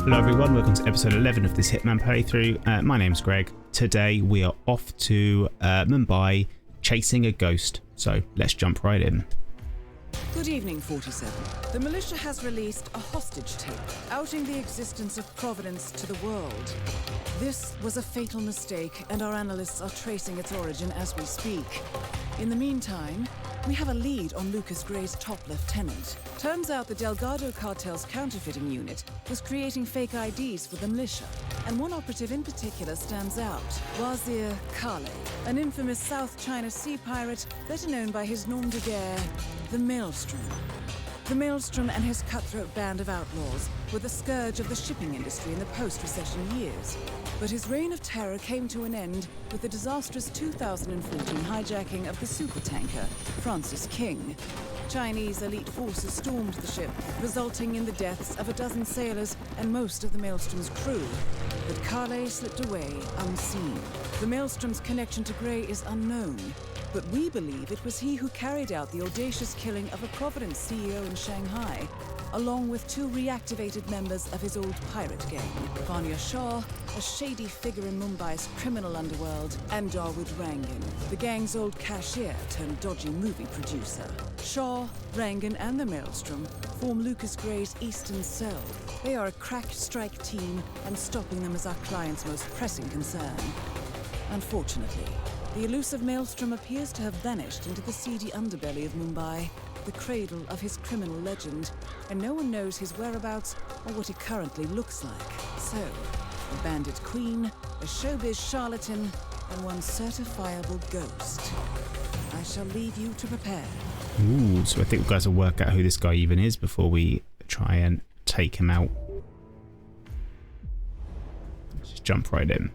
Hello everyone, welcome to episode 11 of this Hitman playthrough. My name's Greg. Today we are off to Mumbai chasing a ghost, so let's jump right in. Good evening, 47. The militia has released a hostage tape, outing the existence of Providence to the world. This was a fatal mistake, and our analysts are tracing its origin as we speak. In the meantime, we have a lead on Lucas Gray's top lieutenant. Turns out the Delgado cartel's counterfeiting unit was creating fake IDs for the militia, and one operative in particular stands out, Wazir Kale, an infamous South China Sea pirate better known by his nom de guerre, the Maelstrom. The Maelstrom and his cutthroat band of outlaws were the scourge of the shipping industry in the post-recession years. But his reign of terror came to an end with the disastrous 2014 hijacking of the supertanker, Francis King. Chinese elite forces stormed the ship, resulting in the deaths of a dozen sailors and most of the Maelstrom's crew. But Kale slipped away unseen. The Maelstrom's connection to Gray is unknown, but we believe it was he who carried out the audacious killing of a Providence CEO in Shanghai, along with two reactivated members of his old pirate gang, Vanya Shah, a shady figure in Mumbai's criminal underworld, and Dawood Rangan, the gang's old cashier turned dodgy movie producer. Shah, Rangan, and the Maelstrom form Lucas Gray's Eastern Cell. They are a crack strike team, and stopping them is our client's most pressing concern. Unfortunately, the elusive Maelstrom appears to have vanished into the seedy underbelly of Mumbai, the cradle of his criminal legend, and no one knows his whereabouts or what he currently looks like. So, a bandit queen, a showbiz charlatan, and one certifiable ghost. I shall leave you to prepare. Ooh, so I think we guys will work out who this guy even is before we try and take him out. Let's just jump right in.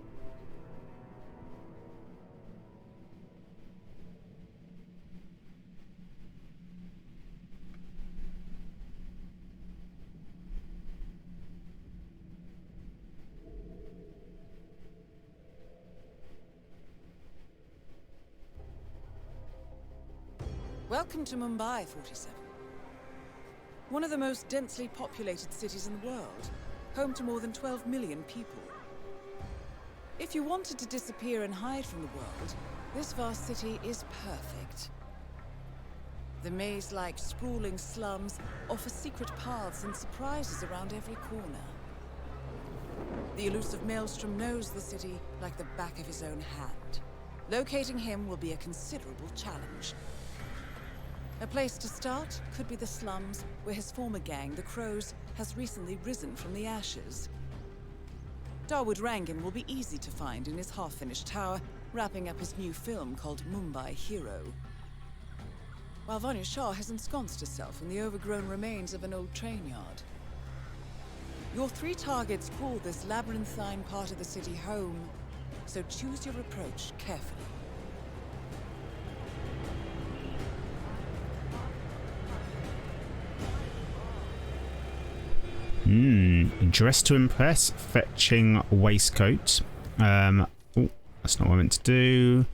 Welcome to Mumbai, 47. One of the most densely populated cities in the world, home to more than 12 million people. If you wanted to disappear and hide from the world, this vast city is perfect. The maze-like sprawling slums offer secret paths and surprises around every corner. The elusive Maelstrom knows the city like the back of his own hand. Locating him will be a considerable challenge. A place to start could be the slums, where his former gang, the Crows, has recently risen from the ashes. Dawood Rangan will be easy to find in his half-finished tower, wrapping up his new film called Mumbai Hero. While Vanya Shah has ensconced herself in the overgrown remains of an old train yard. Your three targets call this labyrinthine part of the city home, so choose your approach carefully. Dress to impress, fetching waistcoat. Oh, that's not what I meant to do.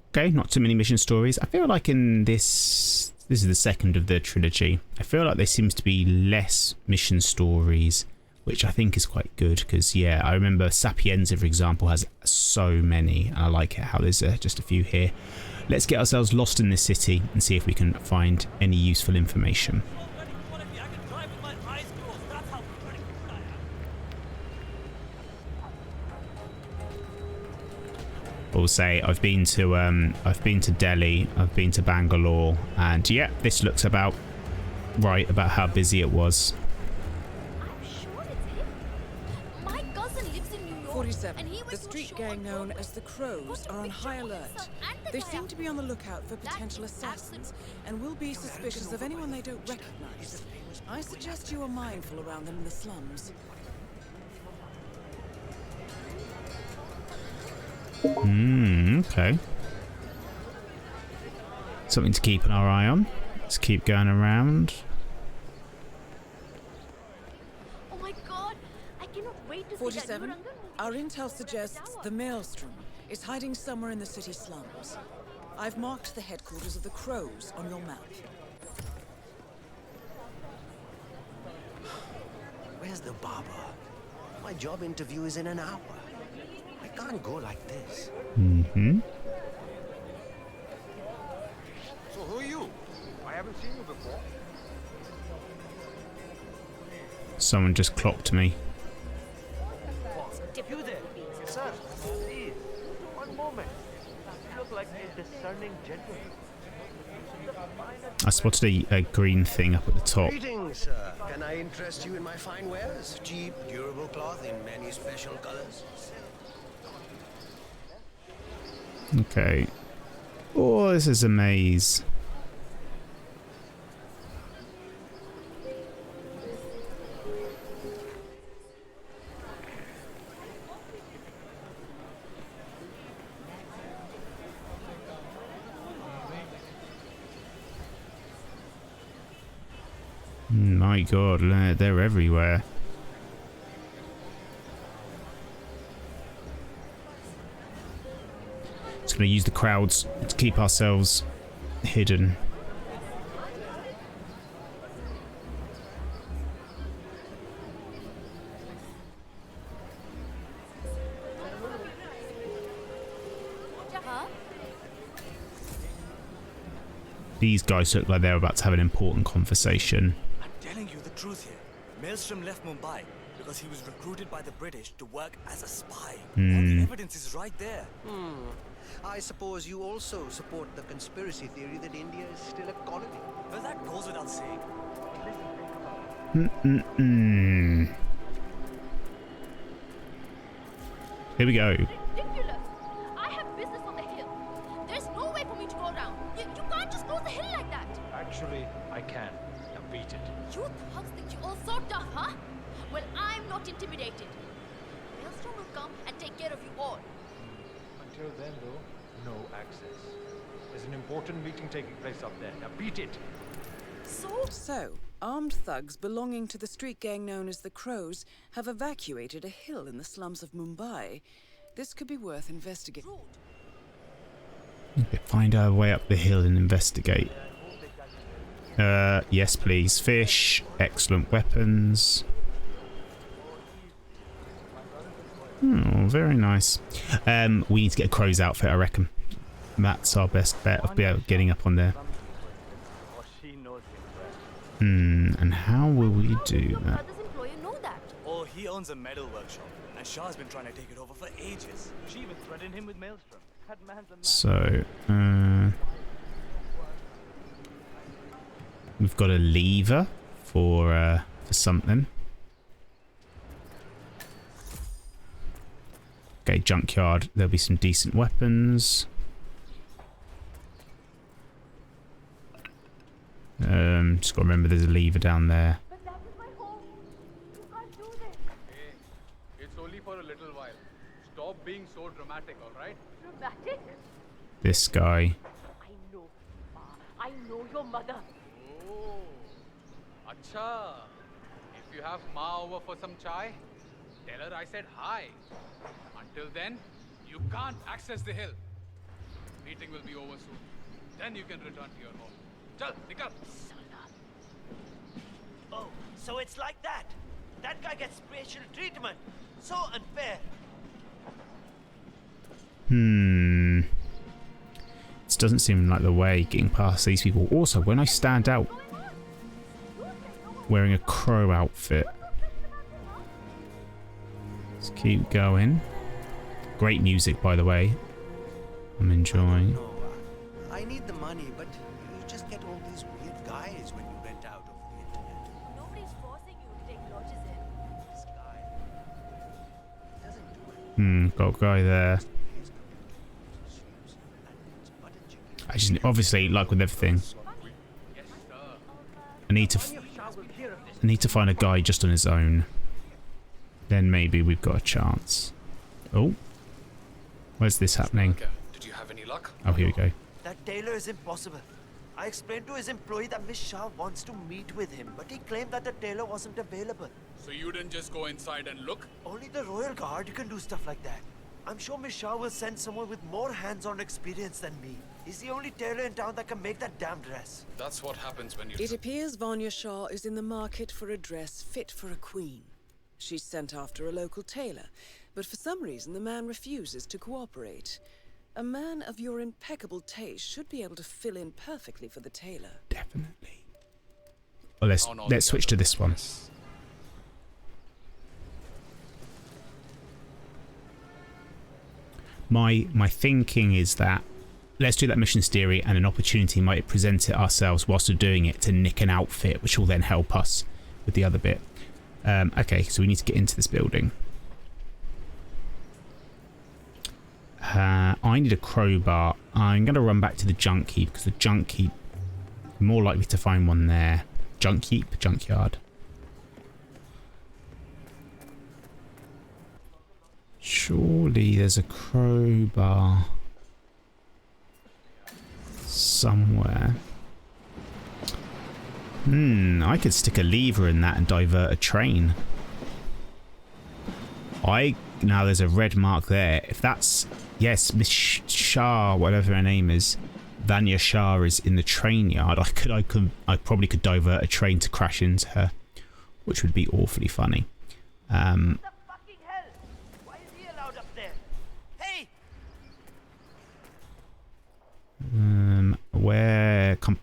Okay, not too many mission stories. I feel like in this is the second of the trilogy. I feel like there seems to be less mission stories, which I think is quite good because, yeah, I remember Sapienza, for example, has so many, and I like it how there's just a few here. Let's get ourselves lost in this city and see if we can find any useful information. I'll say I've been to Delhi, I've been to Bangalore, and yeah, this looks about right about how busy it was. I'm sure it's him. My cousin lives in New York. 47. The street gang known as the Crows are on high alert. They seem to be on the lookout for potential assassins and will be suspicious of anyone they don't recognize. I suggest you are mindful around them in the slums. Okay. Something to keep an eye on. Let's keep going around. Oh my god, I cannot wait to 47. see that. Our intel suggests the Maelstrom is hiding somewhere in the city slums. I've marked the headquarters of the Crows on your map. Where's the barber? My job interview is in an hour. I can't go like this. Mm-hmm. So who are you? I haven't seen you before. Someone just clocked me. You there, sir, please, one moment. You look like a discerning gentleman. I spotted a green thing up at the top. Greetings, sir. Can I interest you in my fine wares? Cheap, durable cloth in many special colors. Okay. Oh, this is a maze. My God, they're everywhere. Just going to use the crowds to keep ourselves hidden. Huh? These guys look like they're about to have an important conversation. I'm telling you the truth here. Maelstrom left Mumbai because he was recruited by the British to work as a spy. All the evidence is right there. I suppose you also support the conspiracy theory that India is still a colony. Well, that goes without saying. Here we go. Ridiculous! I have business on the hill. There's no way for me to go around. You can't just close the hill like that. Actually, I can. Now beat it. You thugs think you're all so tough, huh? Well, I'm not intimidated. Maelstrom will come and take care of you all. Until then, though, no access. There's an important meeting taking place up there. Now beat it. So, armed thugs belonging to the street gang known as the Crows have evacuated a hill in the slums of Mumbai. This could be worth investigating. Rude. Okay, find our way up the hill and investigate. Yes, please. Fish. Excellent weapons. Oh, very nice. We need to get a crow's outfit, I reckon. That's our best bet of getting up on there. Or she knows him well. And how will we do Your that? brother's employer know that. Oh, he owns a metal workshop, and Shah's been trying to take it over for ages. She even threatened him with Maelstrom. That man's a man. So, we've got a lever for something. Okay, junkyard. There'll be some decent weapons. Just got to remember there's a lever down there. But that is my home. You can't do this. Hey, it's only for a little while. Stop being so dramatic, alright? Dramatic? This guy. I know, Ma. I know your mother. Oh, acha. If you have Ma over for some chai, tell her I said hi. Until then, you can't access the hill. Meeting will be over soon. Then you can return to your home. Chal, nikal. Oh, so it's like that. That guy gets special treatment. So unfair. This doesn't seem like the way getting past these people. Also, when I stand out wearing a crow outfit. Let's keep going. Great music, by the way. I'm enjoying. No, I need the money, but you just get all these weird guys when you rent out over the internet. Nobody's forcing you to take lodges in. This guy doesn't do it. Got a guy there. I just obviously, like with everything, I need to find a guy just on his own. Then maybe we've got a chance. Oh, where's this happening? Did you have any luck? Oh, here we go. That tailor is impossible. I explained to his employee that Miss Shah wants to meet with him, but he claimed that the tailor wasn't available. So you didn't just go inside and look? Only the Royal Guard can do stuff like that. I'm sure Miss Shah will send someone with more hands-on experience than me. He's the only tailor in town that can make that damn dress. That's what happens when you... It appears Vanya Shah is in the market for a dress fit for a queen. She's sent after a local tailor, but for some reason the man refuses to cooperate. A man of your impeccable taste should be able to fill in perfectly for the tailor. Definitely. Well, let's switch to this one. My thinking is that let's do that missions theory, and an opportunity might present it ourselves whilst we're doing it to nick an outfit, which will then help us with the other bit. Okay, so we need to get into this building. I need a crowbar. I'm going to run back to the junk heap, because the junk heap, more likely to find one there. Junk heap, junkyard. Surely there's a crowbar somewhere. I could stick a lever in that and divert a train. Now there's a red mark there. If that's, yes, Miss Shah, whatever her name is, Vanya Shah is in the train yard. I probably could divert a train to crash into her, which would be awfully funny. What the fucking hell? Why is he allowed up there? Hey!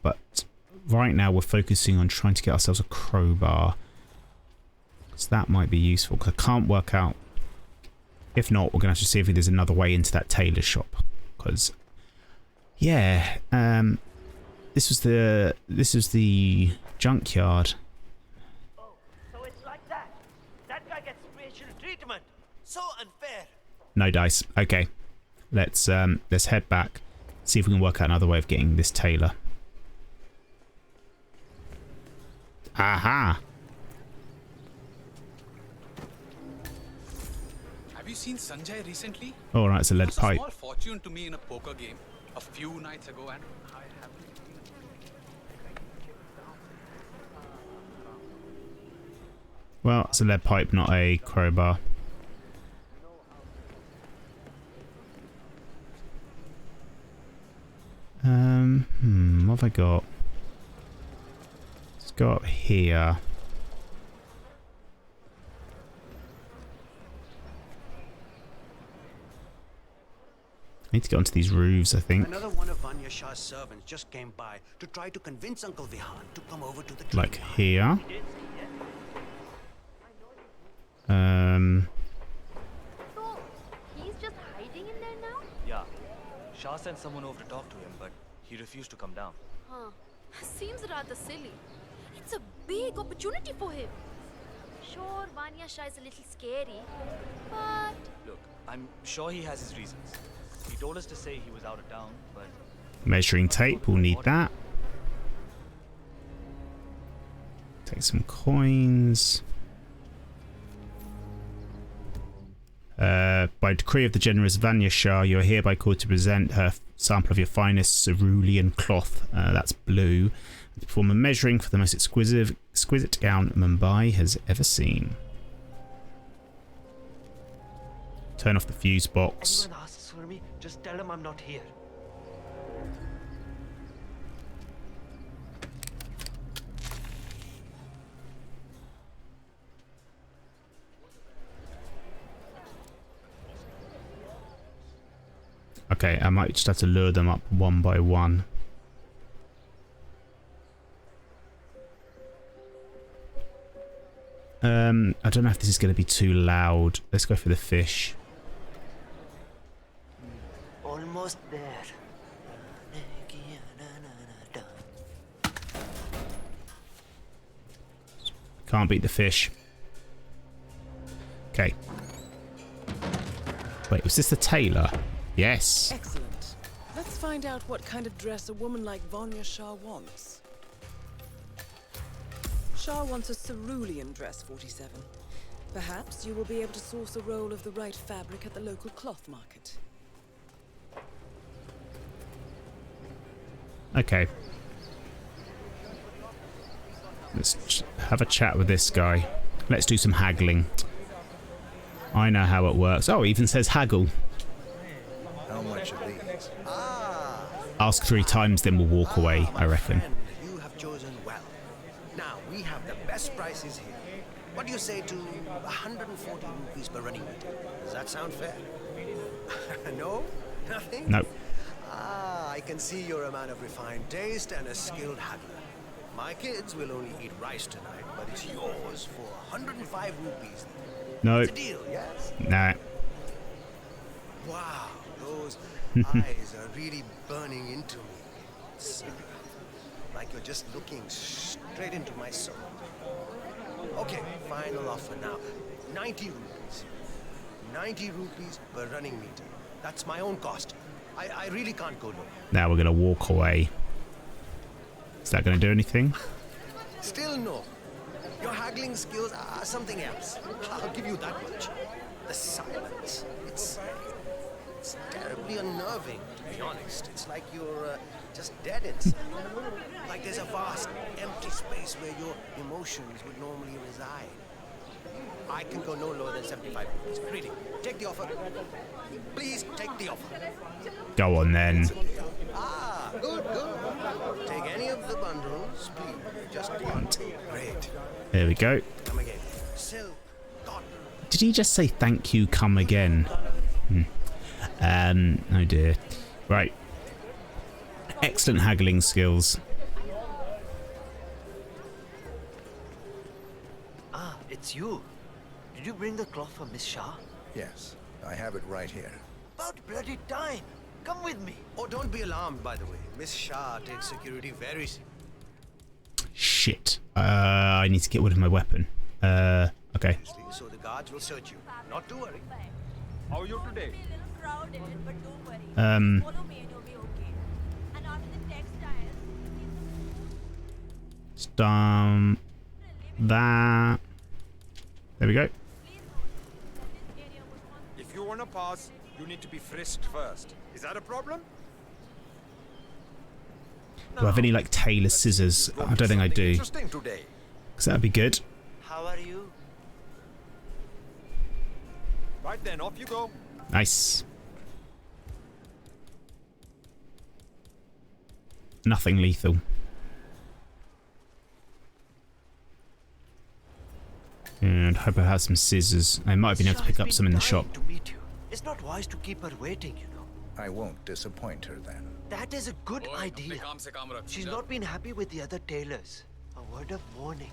But right now we're focusing on trying to get ourselves a crowbar. So that might be useful, because I can't work out. If not, we're going to have to see if there's another way into that tailor shop. Because, yeah, this was the junkyard. Oh, so it's like that. That guy gets special treatment. So unfair. No dice. Okay, let's head back. See if we can work out another way of getting this tailor. Aha! Have you seen Sanjay recently? All right, it's a lead It was a pipe. small fortune to me in a poker game a few nights ago, and I haven't been. Well, it's a lead pipe, not a crowbar. What have I got? Let's go up here. I need to get onto these roofs, I think. Another one of Vanya Shah's servants just came by to try to convince Uncle Vihan to come over to the train Like yard. here. So, he's just hiding in there now? Yeah. Shah sent someone over to talk to him, but he refused to come down. Huh. Seems rather silly. It's a big opportunity for him. Sure, Vanya Shah is a little scary, but... Look, I'm sure he has his reasons. He told us to say he was out of town, but... Measuring tape, we'll need that. Take some coins. By decree of the generous Vanya Shah, you are hereby called to present her sample of your finest cerulean cloth, that's blue, to perform a measuring for the most exquisite gown Mumbai has ever seen. Turn off the fuse box. Anyone asks for me, just tell him I'm not here. Okay, I might just have to lure them up one by one. I don't know if this is going to be too loud. Let's go for the fish. Almost there. Can't beat the fish. Okay. Wait, was this the tailor? Yes. Excellent. Let's find out what kind of dress a woman like Vanya Shah wants. Shah wants a cerulean dress, 47. Perhaps you will be able to source a roll of the right fabric at the local cloth market. Okay. Let's have a chat with this guy. Let's do some haggling. I know how it works. Oh, it even says haggle. How much are these? Ask 3 times, then we'll walk away, I reckon. You have chosen well. Now, We have the best prices here. What do you say to 140 rupees per running meter? Does that sound fair? No? Nothing? Nope. Ah, I can see you're a man of refined taste and a skilled haggler. My kids will only eat rice tonight, but it's yours for 105 rupees. Nope. It's a deal, yes? Nah. Wow, those eyes are really burning into me. It's like you're just looking straight into my soul. Okay, final offer now. 90 rupees. 90 rupees per running meter. That's my own cost. I really can't go lower. Now we're going to walk away. Is that going to do anything? Still no. Your haggling skills are something else. I'll give you that much. The silence. It's terribly unnerving, to be honest. It's like you're just dead inside. Like there's a vast, empty space where your emotions would normally reside. I can go no lower than 75 rupees. Really, take the offer. Please take the offer. Go on then. Ah, good. Take any of the bundles, please. Just one. Great. There we go. Come again. Silk, cotton. Did he just say thank you, come again? Oh dear. Right. Excellent haggling skills. Ah, it's you. Did you bring the cloth for Miss Shah? Yes, I have it right here. About bloody time. Come with me. Oh, don't be alarmed, by the way. Miss Shah takes security very seriously. Shit. I need to get rid of my weapon. Okay. So the guards will search you. Not to worry. How are you today? Stomp that. There we go. If you want to pass, you need to be frisked first. Is that a problem? Do I have any like tailor scissors? I don't think I do. Interesting today. Because that'd be good. How are you? Right then, off you go. Nice. Nothing lethal. And hope I have some scissors. I might have been able to pick up some in the shop. To meet you. It's not wise to keep her waiting, you know. I won't disappoint her then. That is a good idea. She's not been happy with the other tailors. A word of warning.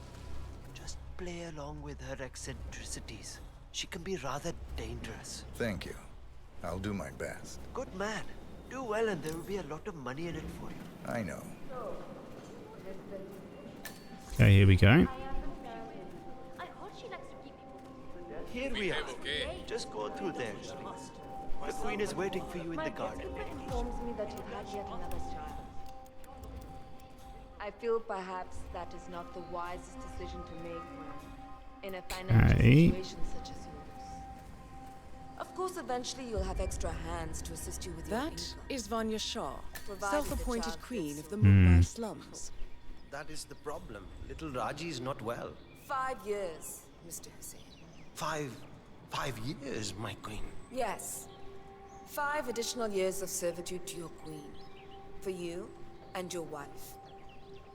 Just play along with her eccentricities. She can be rather dangerous. Thank you. I'll do my best. Good man. Do well and there will be a lot of money in it for you. I know. Okay, here we go. I heard she likes to keep people. Here we are. Just go through there. The queen is waiting for you in the garden. Informs me that you've had yet another child. I feel perhaps that is not the wisest decision to make when in a financial situation such as yours. Of course, eventually you'll have extra hands to assist you with your That income. is Vanya Shah, Provided the self-appointed child queen fits of the Mumbai slums. That is the problem. Little Raji is not well. 5 years, Mr. Hussain. 5 years, my queen. Yes. 5 additional years of servitude to your queen. For you and your wife.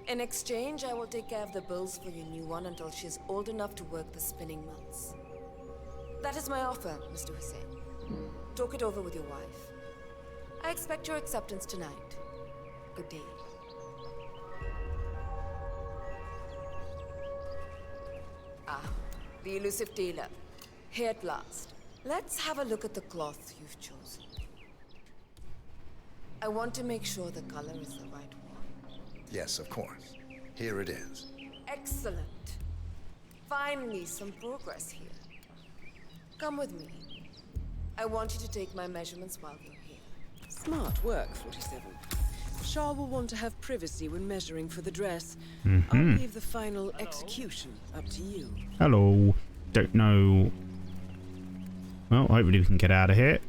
In exchange, I will take care of the bills for your new one until she is old enough to work the spinning months. That is my offer, Mr. Hussain. Talk it over with your wife. I expect your acceptance tonight. Good day. Ah, the elusive tailor. Here at last. Let's have a look at the cloth you've chosen. I want to make sure the color is the right one. Yes, of course. Here it is. Excellent. Finally, some progress here. Come with me. I want you to take my measurements while you're here. Smart work, 47. Shah will want to have privacy when measuring for the dress. I'll leave the final execution up to you. Hello. Don't know. Well, hopefully we can get out of here.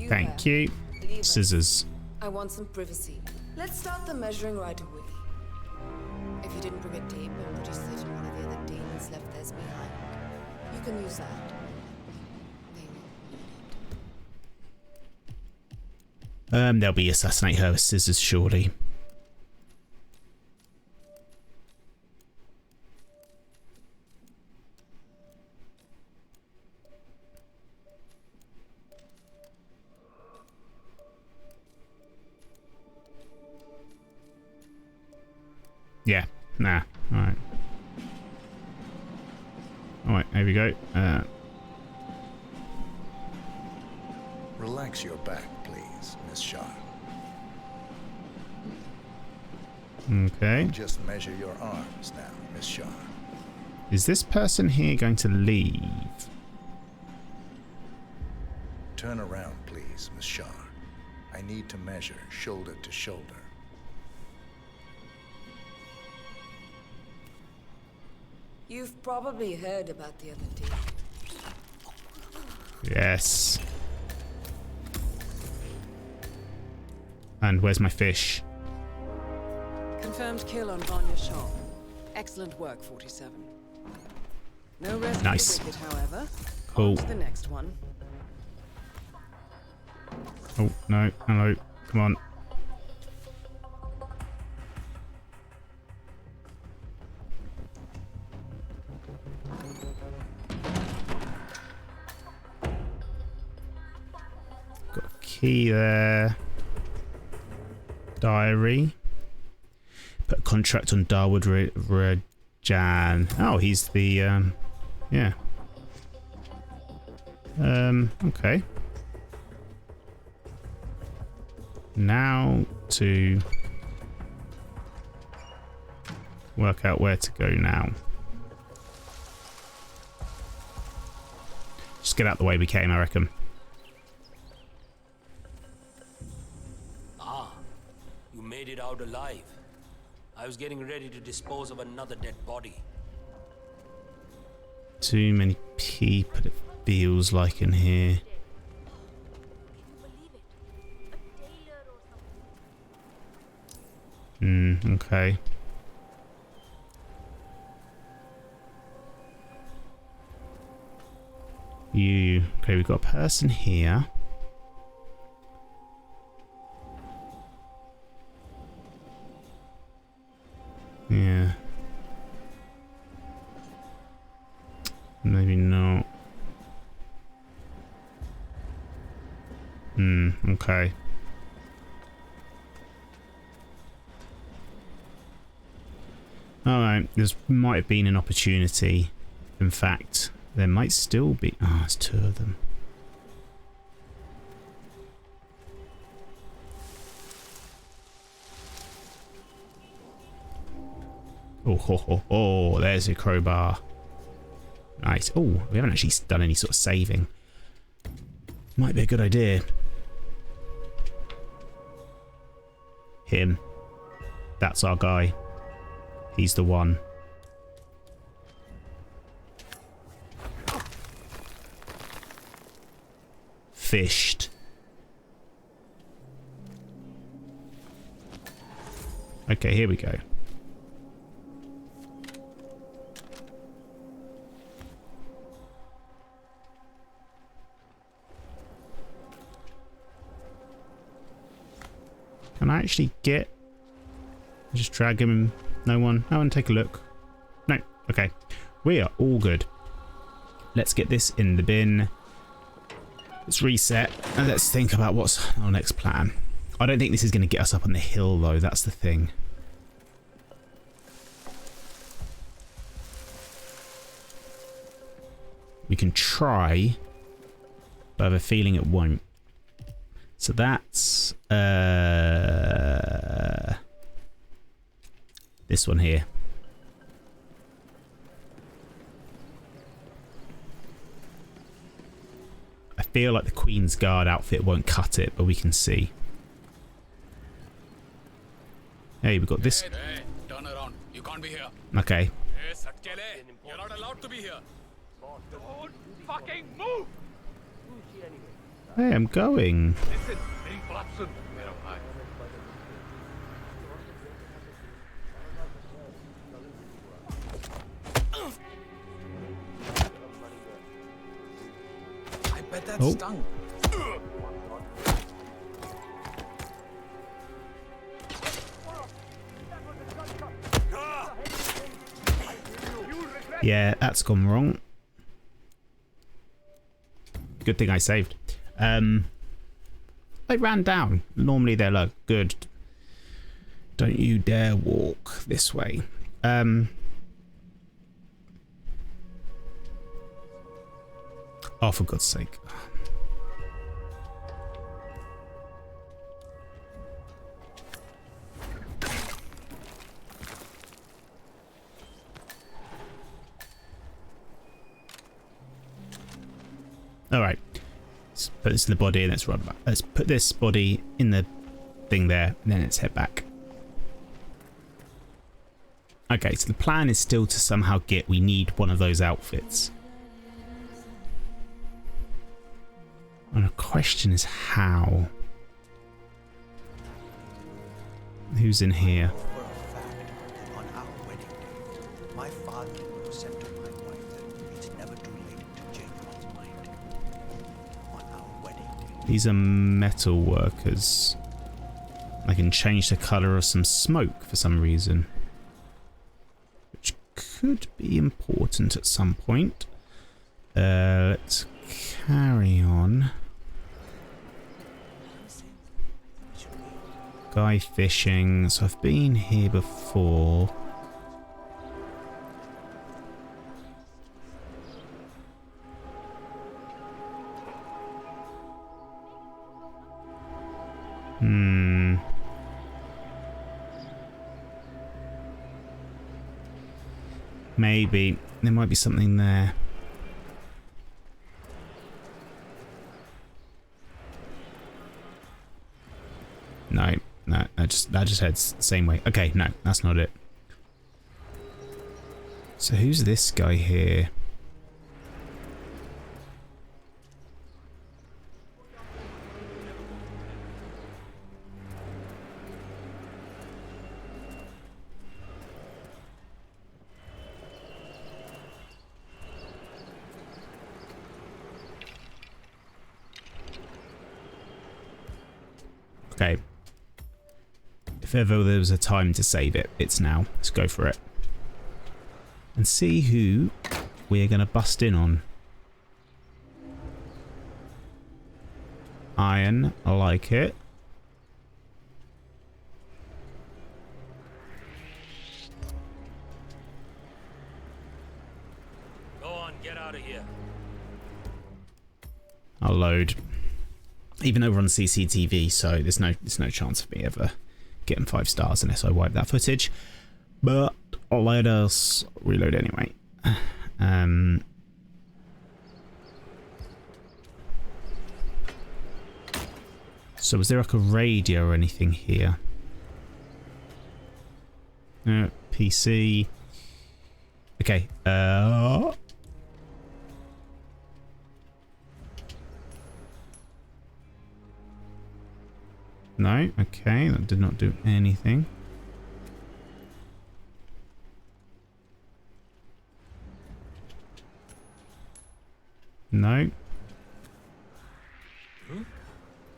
Thank you. Leave us. Scissors. I want some privacy. Let's start the measuring right away. If you didn't bring a tape, I'm pretty certain one of the other demons left theirs behind. You can use that. They won't need it. There'll be assassinate her with scissors, surely. Yeah, nah, alright. Alright, here we go. Relax your back, please, Miss Shah. Okay. Just measure your arms now, Miss Shah. Is this person here going to leave? Turn around, please, Miss Shah. I need to measure shoulder to shoulder. You've probably heard about the other day. Yes. And where's my fish? Confirmed kill on Vanya Shaw. Excellent work, 47. No rest Nice. for the wicked, however. Cool. On to the next one. Oh, no. Hello. Come on. Got a key there. Diary. Put a contract on Darwood Rajan. Oh, he's the, yeah. Okay. Now to work out where to go now. Just get out the way we came, I reckon. Ah, you made it out alive. I was getting ready to dispose of another dead body. Too many people, it feels like, in here. Okay. Okay, we've got a person here. Yeah. Maybe not. Okay. Alright, there might have been an opportunity. In fact, there might still be. Ah, it's two of them. Oh, ho, ho, ho, there's a crowbar. Nice. Oh, we haven't actually done any sort of saving. Might be a good idea. Him. That's our guy. He's the one. Fished. Okay, here we go. Can I actually get... Just drag him? No one take a look. No. Okay. We are all good. Let's get this in the bin. Let's reset and let's think about what's our next plan. I don't think this is going to get us up on the hill though. That's the thing. We can try, but I have a feeling it won't. So that's this one here. I feel like the Queen's Guard outfit won't cut it, but we can see. Hey, we've got this. Hey, turn around. You can't be here. Okay. Hey, Satkele, you're not allowed to be here. Don't fucking move! Hey, I'm going. Listen, bring Platsun. Mera bhai. I bet that stung. Yeah, that's gone wrong. Good thing I saved. They ran down. Normally they're like, good. Don't you dare walk this way. Oh, for God's sake. All right. Let's put this in the body and let's run back. Let's put this body in the thing there, and then let's head back. Okay, so the plan is still to somehow get... We need one of those outfits. And the question is how. Who's in here? For a fact, on our wedding day, my father will said to my wife that it's never too late to change one's mind. On our wedding day. These are metal workers. I can change the colour of some smoke for some reason. Which could be important at some point. Let's carry on. Guy fishing. So I've been here before. Maybe. There might be something there. No, that just heads the same way. Okay, no, that's not it. So who's this guy here? Okay. If ever there was a time to save it, it's now. Let's go for it. And see who we're going to bust in on. Iron, I like it. Go on, get out of here. I'll load. Even though we're on CCTV, so there's no chance of me ever getting 5 stars unless I wipe that footage. But I'll let us reload anyway. So was there like a radio or anything here? PC. Okay. No, okay, that did not do anything. No.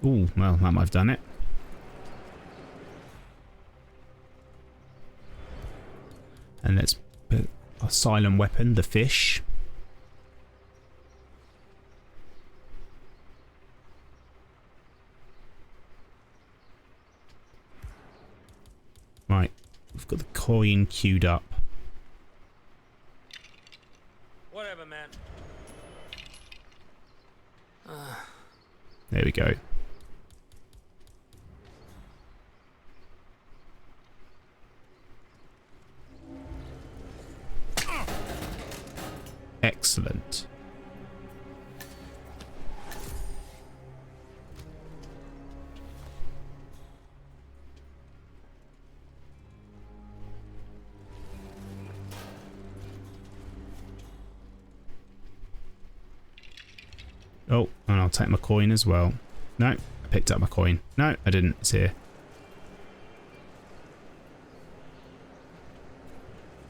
Oh, well, that might have done it. And let's put a silent weapon, the fish. Right, we've got the coin queued up. Whatever, man. There we go. Excellent. Oh, and I'll take my coin as well. No, I picked up my coin. No, I didn't. It's here.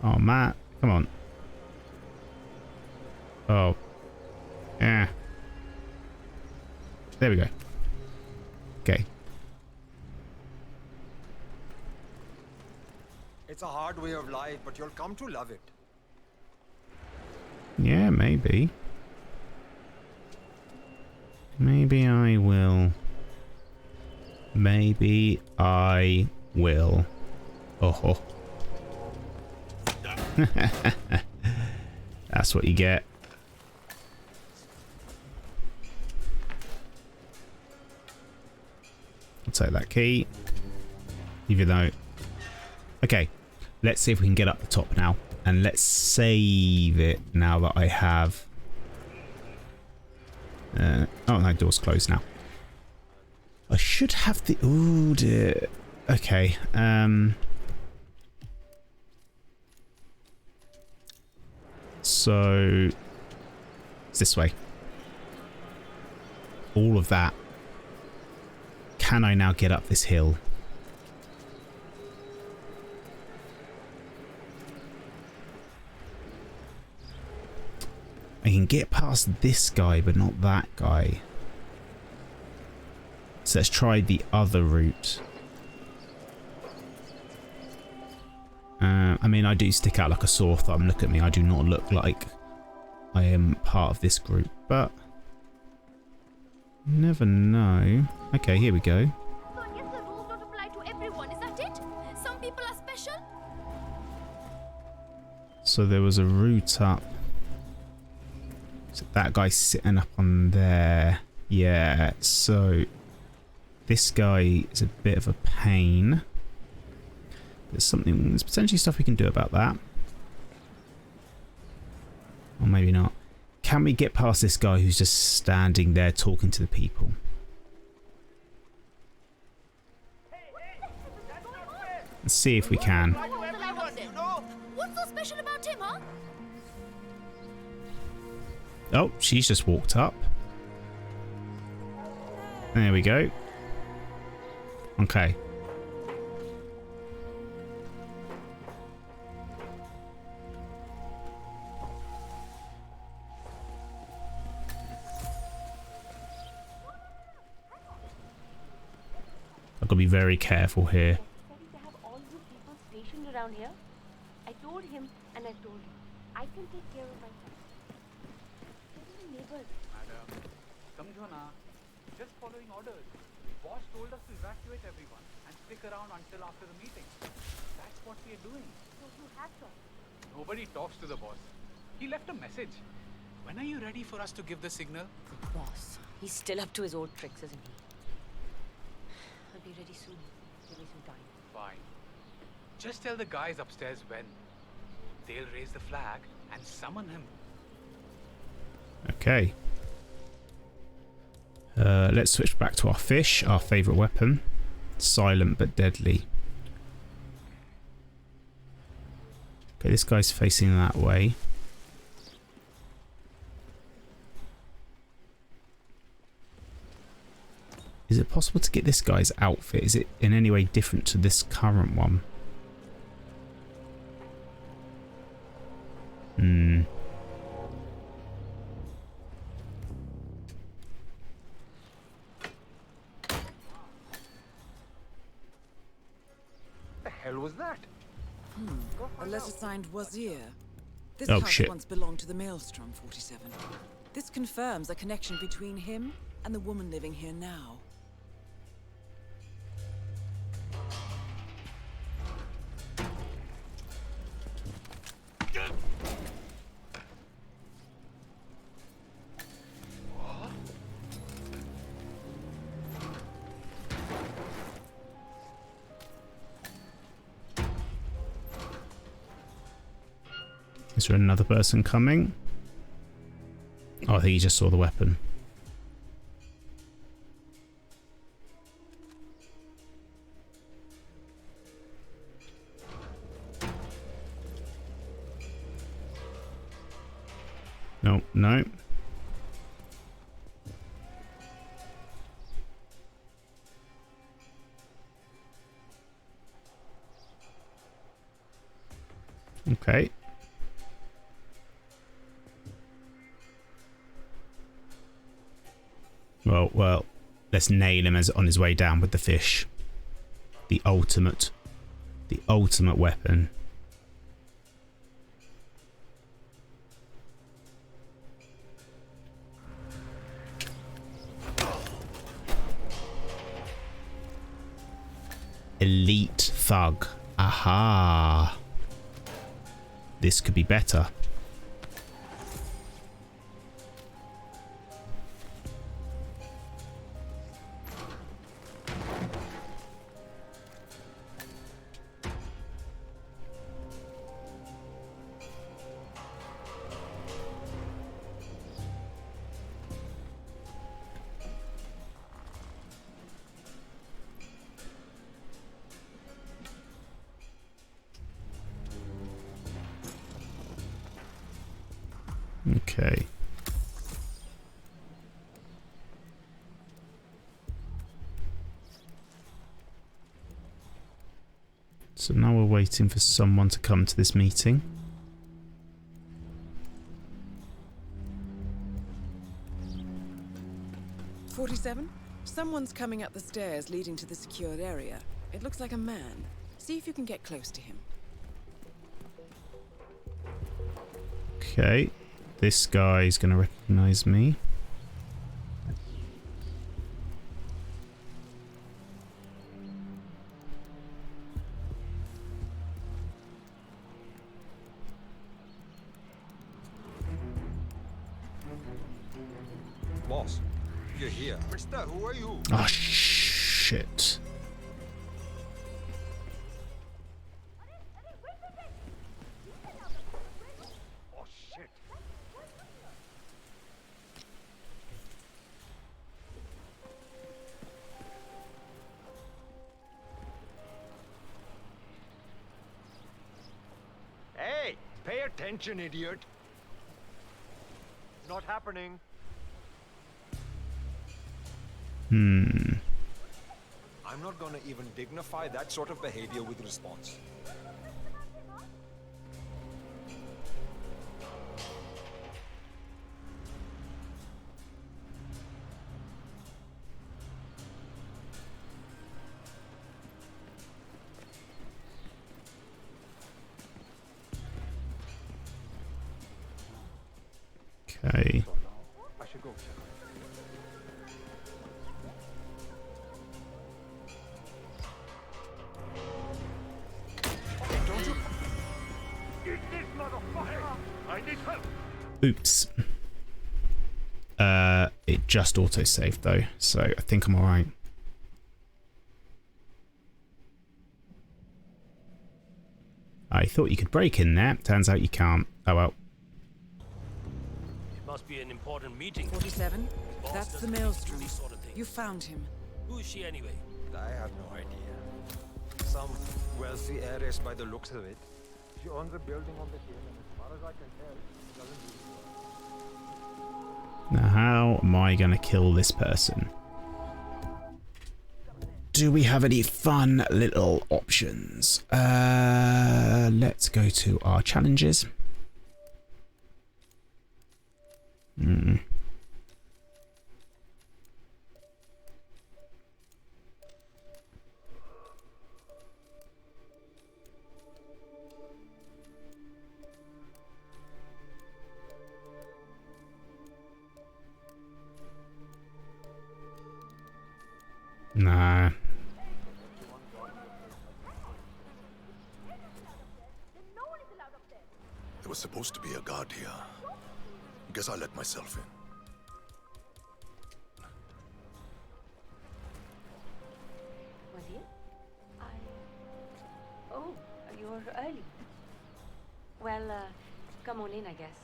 Oh, Matt. Come on. Oh. Yeah. There we go. Okay. It's a hard way of life, but you'll come to love it. Yeah, maybe. Maybe I will. Maybe I will. Oh. That's what you get. I'll take that key. Even though... Okay, let's see if we can get up the top now. And let's save it now that I have... oh, no, door's closed now. I should have the... Ooh, dear. Okay, so... It's this way. All of that. Can I now get up this hill? I can get past this guy, but not that guy. So let's try the other route. I mean, I do stick out like a sore thumb. Look at me. I do not look like I am part of this group, but you never know. Okay, here we go. So I guess the rules don't apply to everyone, is that it? Some people are special? So there was a route up. So that guy's sitting up on there. Yeah, so this guy is a bit of a pain. There's potentially stuff we can do about that. Or maybe not. Can we get past this guy who's just standing there talking to the people? Let's see if we can. What's so special about him, huh? Oh, she's just walked up. There we go. Okay. I've got to be very careful here. To have all these people stationed around here. I told him and I told you. I can take care of myself. Neighbors. Madam, samjho na. Just following orders. Boss told us to evacuate everyone and stick around until after the meeting. That's what we are doing. So you have talked. Nobody talks to the boss. He left a message. When are you ready for us to give the signal? Boss, he's still up to his old tricks, isn't he? I'll be ready soon. Give me some time. Fine. Just tell the guys upstairs when. They'll raise the flag and summon him. Okay. Let's switch back to our fish, our favourite weapon. Silent but deadly. Okay, this guy's facing that way. Is it possible to get this guy's outfit? Is it in any way different to this current one? Hmm. The hell was that? A letter signed Wazir. This Oh, house shit. once belonged to the Maelstrom, 47. This confirms a connection between him and the woman living here now. Is there another person coming? Oh, I think he just saw the weapon. No, no. Okay. Well, let's nail him as on his way down with the fish. The ultimate weapon. Elite thug. Aha. This could be better. Okay. So now we're waiting for someone to come to this meeting. "47? Someone's coming up the stairs leading to the secured area. It looks like a man. See if you can get close to him." Okay. This guy's going to recognize me. Boss, you're here. Mister, who are you? Oh, shit. Oh, shit. Hey, pay attention, idiot. Not happening. I'm not gonna even dignify that sort of behavior with response. Okay. I should go. Don't you? Eat this, motherfucker! I need help. Oops. It just auto-saved though, so I think I'm alright. I thought you could break in there. Turns out you can't. Oh well. It must be an important meeting. 47? Boss That's the doesn't Maelstrom. do these sort of things. You found him. Who is she anyway? I have no idea. Some wealthy heiress by the looks of it. She owns a building on the hill, and as far as I can tell, she doesn't really work. Now how am I going to kill this person? Do we have any fun little options? Let's go to our challenges. Nah. There was supposed to be a guard here. Guess I let myself in. Was he? Oh, you're early. Well, come on in, I guess.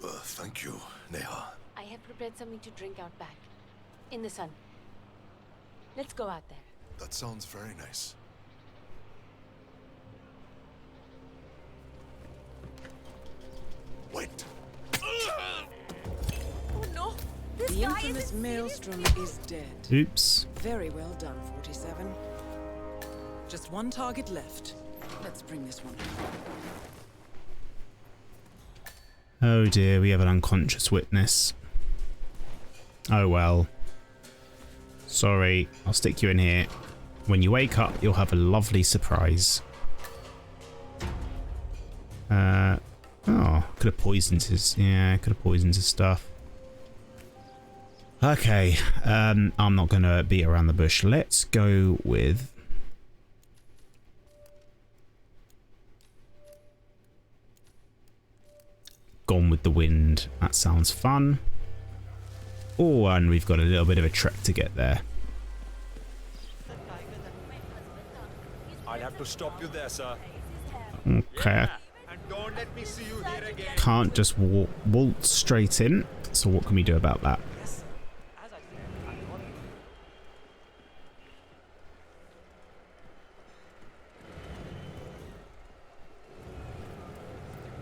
Thank you, Neha. I have prepared something to drink out back. In the sun. Let's go out there. That sounds very nice. Wait. Oh no! The infamous Maelstrom is dead. Oops. Very well done, 47. Just one target left. Let's bring this one. Oh dear, we have an unconscious witness. Oh well. Sorry, I'll stick you in here. When you wake up, you'll have a lovely surprise. Oh, could have poisoned his... Yeah, could have poisoned his stuff. Okay, I'm not going to beat around the bush. Let's go with Gone with the Wind. That sounds fun. Oh, and we've got a little bit of a trek to get there. I'll have to stop you there, sir. Okay. And don't let me see you here again. Can't just waltz straight in. So what can we do about that?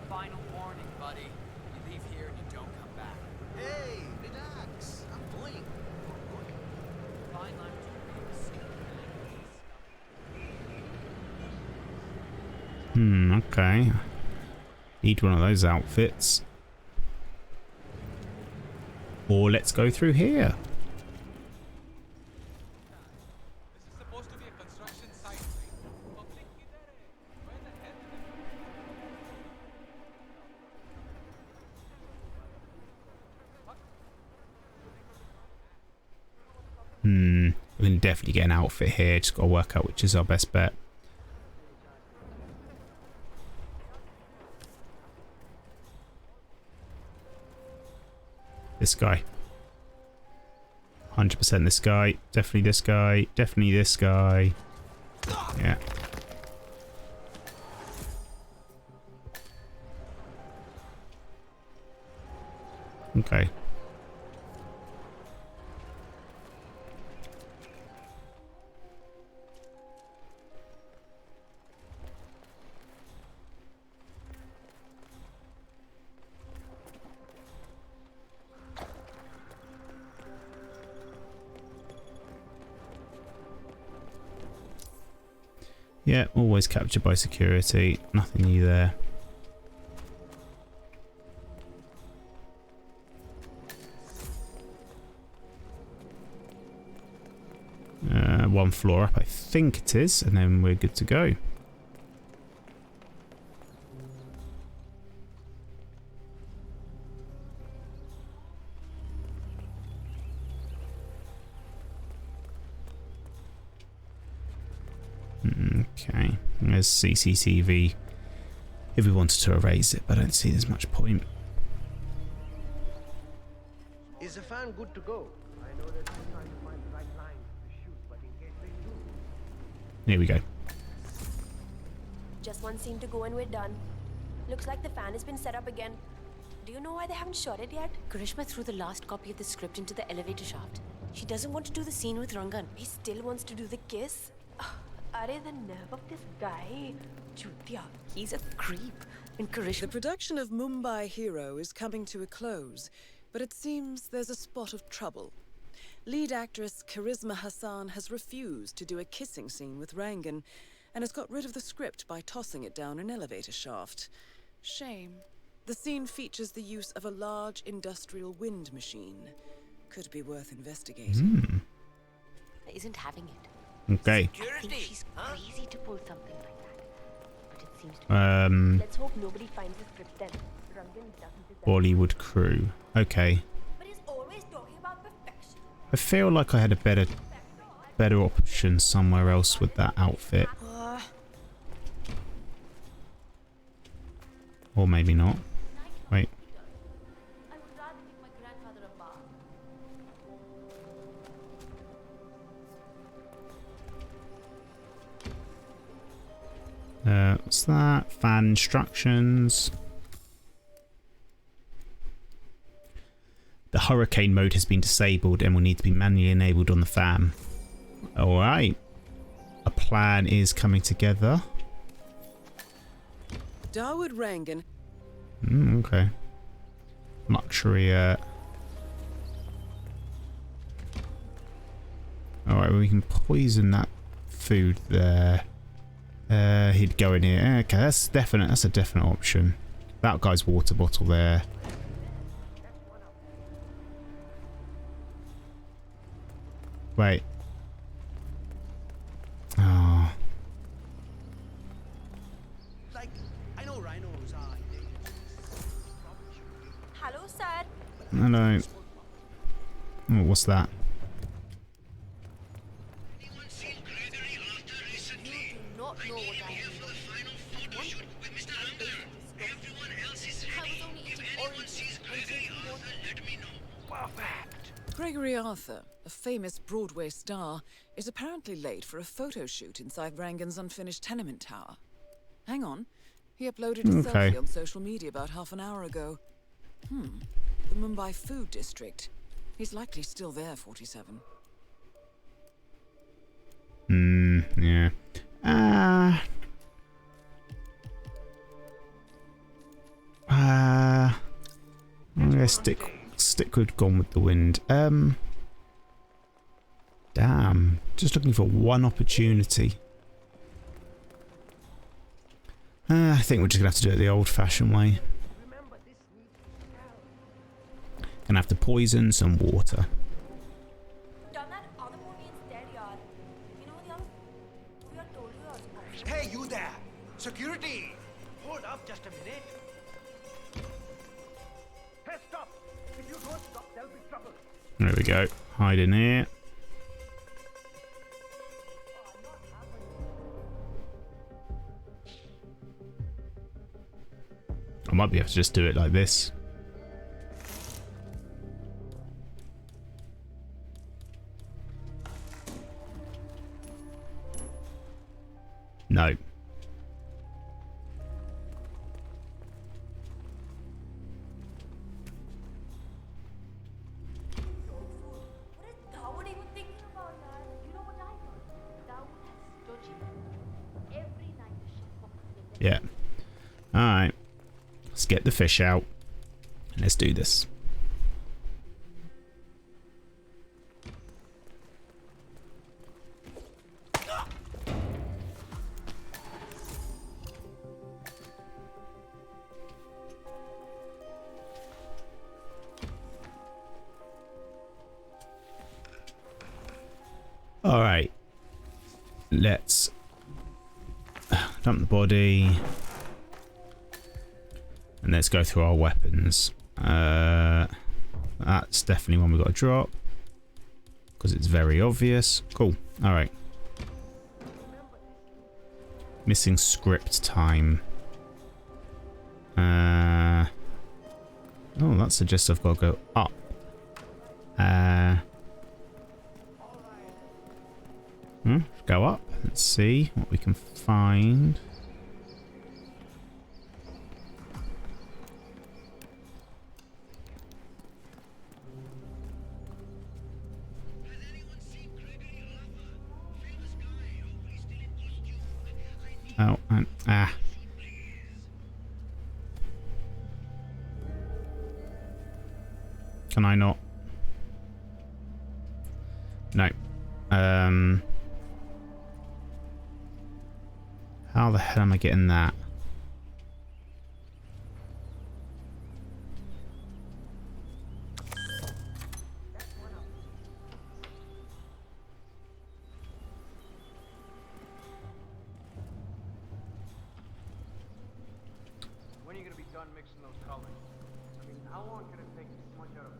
Final warning, buddy. You leave here and you don't come back. Hey, relax. I'm going. Fine line between Okay. Need one of those outfits. Or let's go through here. This is supposed to be a construction site, right? Public kidhar hai? Where the hell? We can definitely get an outfit here. Just got to work out which is our best bet. This guy. 100% this guy. Definitely this guy. Definitely this guy. Yeah. Okay. Yeah, always captured by security. Nothing new there. One floor up, I think it is, and then we're good to go. Okay, there's CCTV if we wanted to erase it, but I don't see there's much point. Is the fan good to go? I know that I'm trying to find the right line to shoot, but in case they do. Here we go. Just one scene to go and we're done. Looks like the fan has been set up again. Do you know why they haven't shot it yet? Karishma threw the last copy of the script into the elevator shaft. She doesn't want to do the scene with Rangan. He still wants to do the kiss? Are the nerve of this guy? Chutia, he's a creep. And Karishma... The production of Mumbai Hero is coming to a close, but it seems there's a spot of trouble. Lead actress Charisma Hassan has refused to do a kissing scene with Rangan and has got rid of the script by tossing it down an elevator shaft. Shame. The scene features the use of a large industrial wind machine. Could be worth investigating. Isn't having it. Okay. I think she's crazy to pull something like that. But it seems to be. Let's hope nobody finds the script then. Rangan doesn't deserve Bollywood crew. Okay. But he's always talking about perfection. I feel like I had a better option somewhere else with that outfit. Or maybe not. Wait. I would rather give my grandfather a bath. What's that? Fan instructions. The hurricane mode has been disabled and will need to be manually enabled on the fan. Alright. A plan is coming together. Dawood Rangan. Okay. Luxury, Alright, well, we can poison that food there. He'd go in here. Okay, that's a definite option. That guy's water bottle there. Wait. Oh. Like, I know rhinos are endangered. Hello, sir. Hello. Oh, what's that? Not know what I am. I was only eating all Gregory Arthur, a famous Broadway star, is apparently late for a photo shoot inside Rangan's unfinished tenement tower. Hang on. He uploaded a selfie on social media about half an hour ago. The Mumbai food district. He's likely still there, 47. Yeah. I'm gonna stick with Gone with the Wind. Damn. Just looking for one opportunity. I think we're just gonna have to do it the old-fashioned way. Gonna have to poison some water. Hey, you there! Security! Hold up just a minute. Hey, stop! If you don't stop, there'll be trouble. There we go. Hide in here. I might be able to just do it like this. No. Yeah. Alright. Let's get the fish out. And let's do this. Alright. Let's dump the body. And let's go through our weapons. That's definitely one we've got to drop. Because it's very obvious. Cool. Alright. Missing script time. Oh, that suggests I've got to go up. Go up. Let's see what we can find. Oh, and Can I not? No. How the hell am I getting that? When are you gonna be done mixing those colors? I mean, how long can it take to smudge out a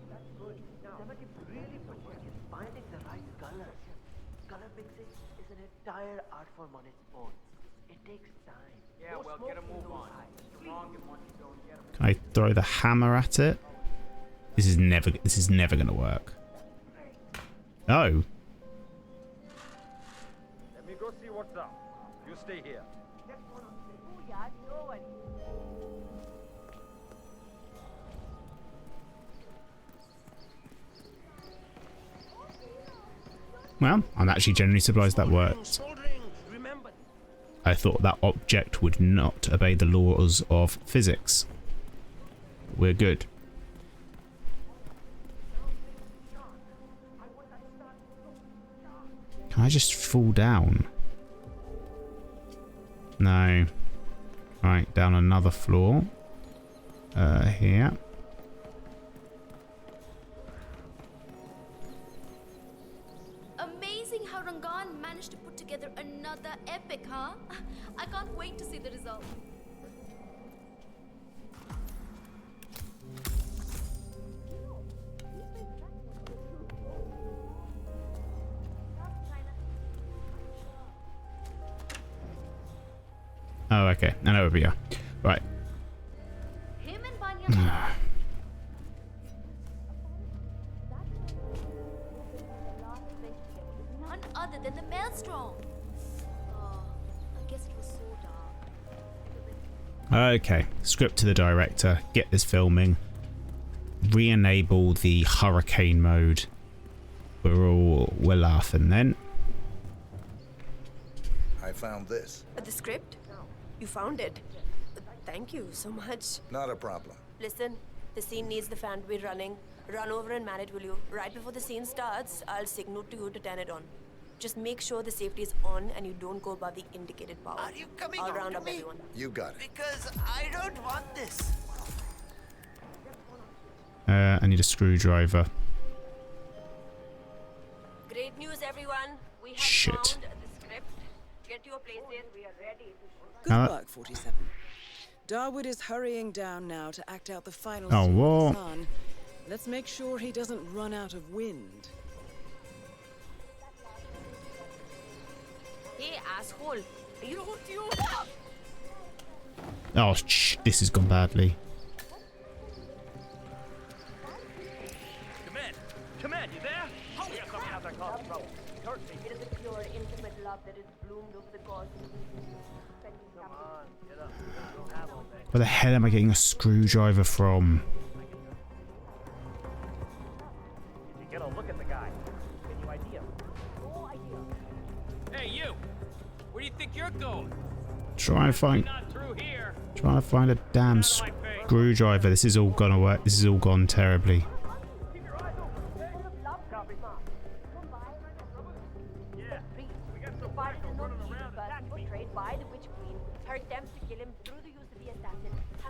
That's good. Now, really project is finding the right colors. Color mixing is an entire art form on its own. It takes time. Yeah, well, get a move on. Strong and once you go and get them. Can I throw the hammer at it? This is never gonna work. Oh. Let me go see what's up. You stay here. Well, I'm actually genuinely surprised that worked. I thought that object would not obey the laws of physics. We're good. Can I just fall down? No. Right, down another floor. Here. Amazing how Rangan managed to put together another epic, huh? I can't wait to see the result. Oh, okay. I know where we are. Right. Him and Vanya other than the Maelstrom? Oh, I guess it was so dark. Okay, script to the director. Get this filming. Re-enable the hurricane mode. We're laughing then. I found this. The script? You found it. Thank you so much. Not a problem. Listen, the scene needs the fan to be running. Run over and man it, will you? Right before the scene starts, I'll signal to you to turn it on. Just make sure the safety is on and you don't go above the indicated power. Are you coming I'll on round to up me? everyone. You got it. Because I don't want this. I need a screwdriver. Great news, everyone. We have Shit. found the script. Get to your places. We are ready. Good work, 47. Darwood is hurrying down now to act out the final Oh, scene with what? Hassan. Let's make sure he doesn't run out of wind. Hey, asshole. You. Oh, this has gone badly. Command, you there? We have something out there called trouble. It is a pure, intimate love that is bloomed over the course of Come on, get up. We don't have all day. Where the hell am I getting a screwdriver from? You get a look at the guy. Any idea? No idea. Hey, you! Where do you think you're going? Trying to find a damn screwdriver. This is all gonna work. This has all gone terribly.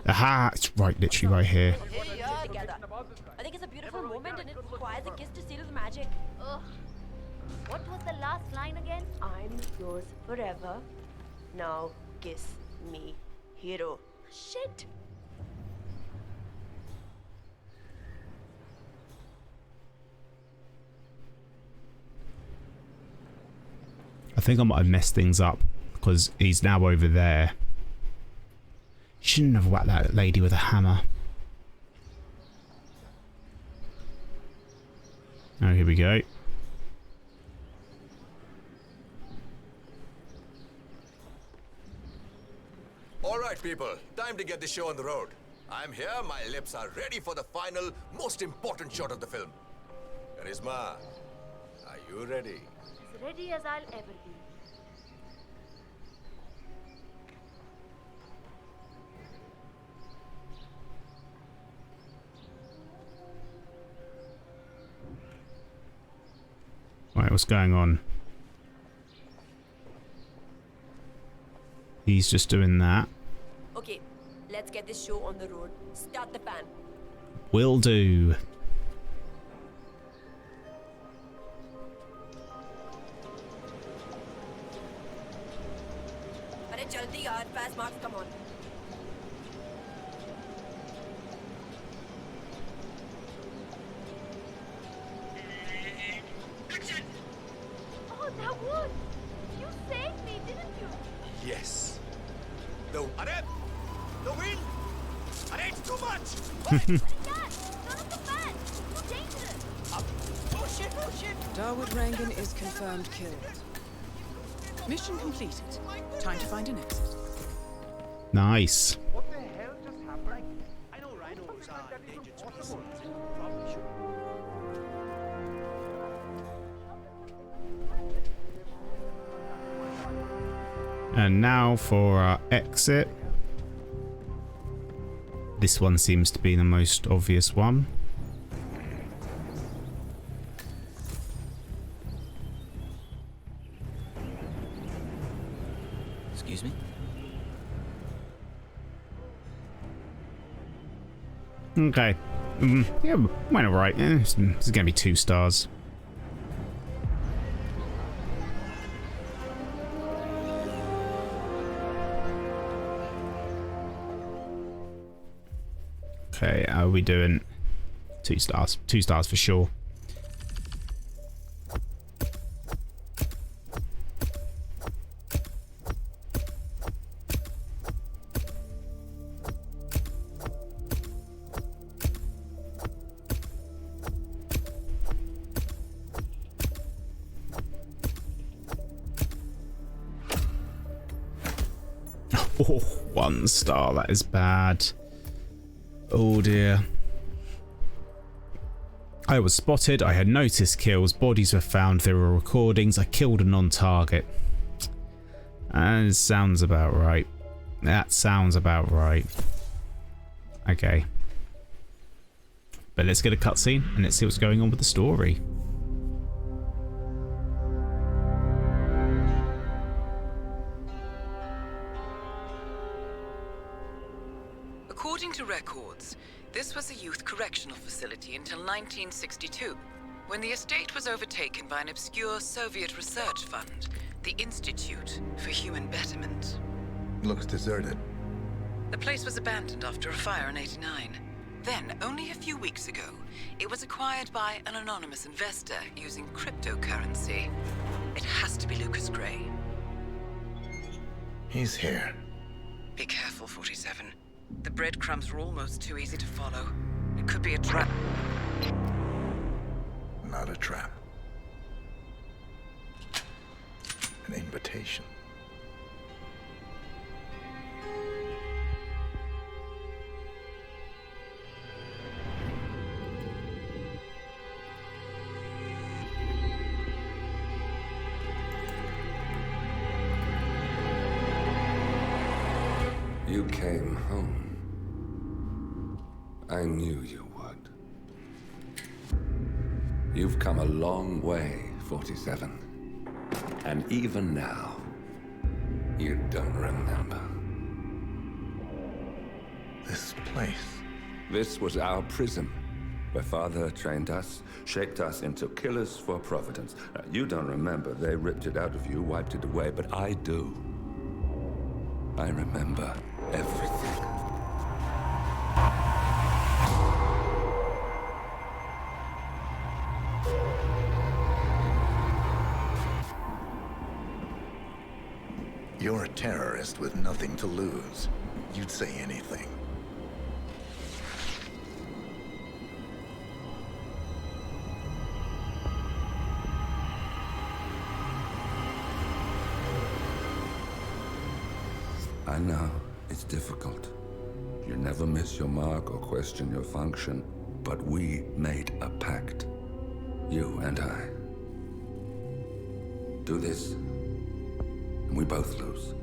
Aha! It's right, literally right here. Together. I think it's a beautiful moment and it requires a kiss to seal the magic. Ugh. What was the last line again? I'm yours forever. Now kiss me, hero. Shit! I think I might have messed things up because he's now over there. Shouldn't have whacked that lady with a hammer. Oh, here we go. All right, people. Time to get the show on the road. I'm here. My lips are ready for the final, most important shot of the film. Charisma, are you ready? As ready as I'll ever be. Right, what's going on? He's just doing that. Okay, let's get this show on the road. Start the fan. Will do. Arey jaldi yaar, fast marks, come on. Oh, that would! You saved me, didn't you? Yes. The wind! It's too much! Dad, turn off the fan! It's too dangerous! Oh shit! Darwood Rangan is confirmed killed. Mission completed. Time to find an exit. Nice. What the hell just happened? I know rhinos are endangered species. Probably should. And now for our exit. This one seems to be the most obvious one. Excuse me? Okay. Yeah, went alright. This is going to be 2 stars. Okay, how are we doing? 2 stars. 2 stars for sure. Oh, 1 star. That is bad. Oh dear. I was spotted. I had noticed kills. Bodies were found. There were recordings. I killed a non-target. That sounds about right. That sounds about right. Okay. But let's get a cutscene and let's see what's going on with the story. According to records, this was a youth correctional facility until 1962, when the estate was overtaken by an obscure Soviet research fund, the Institute for Human Betterment. Looks deserted. The place was abandoned after a fire in '89. Then, only a few weeks ago, it was acquired by an anonymous investor using cryptocurrency. It has to be Lucas Gray. He's here. Be careful, 47. The breadcrumbs were almost too easy to follow. It could be a trap. Not a trap. An invitation. You came home. I knew you would. You've come a long way, 47. And even now, you don't remember. This place. This was our prison, where Father trained us, shaped us into killers for Providence. You don't remember. They ripped it out of you, wiped it away, but I do. I remember everything. You're a terrorist with nothing to lose. You'd say anything. I know, it's difficult. You never miss your mark or question your function, but we made a pact. You and I. Do this, and we both lose.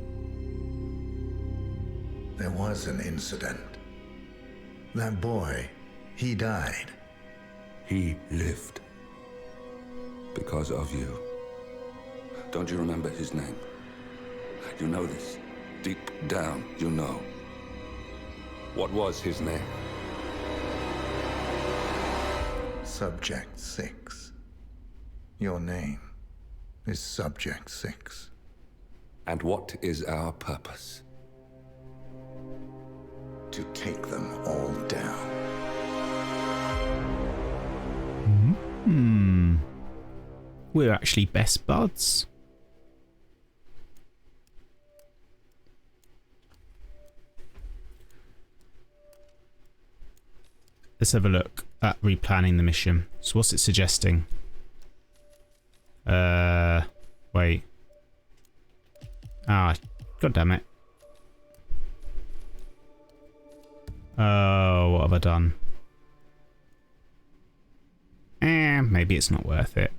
There was an incident. That boy, he died. He lived. Because of you. Don't you remember his name? You know this. Deep down, you know. What was his name? Subject 6. Your name is Subject 6. And what is our purpose? To take them all down. We're actually best buds. Let's have a look at replanning the mission. So what's it suggesting? Wait. Ah, god damn it. Oh, what have I done? Maybe it's not worth it.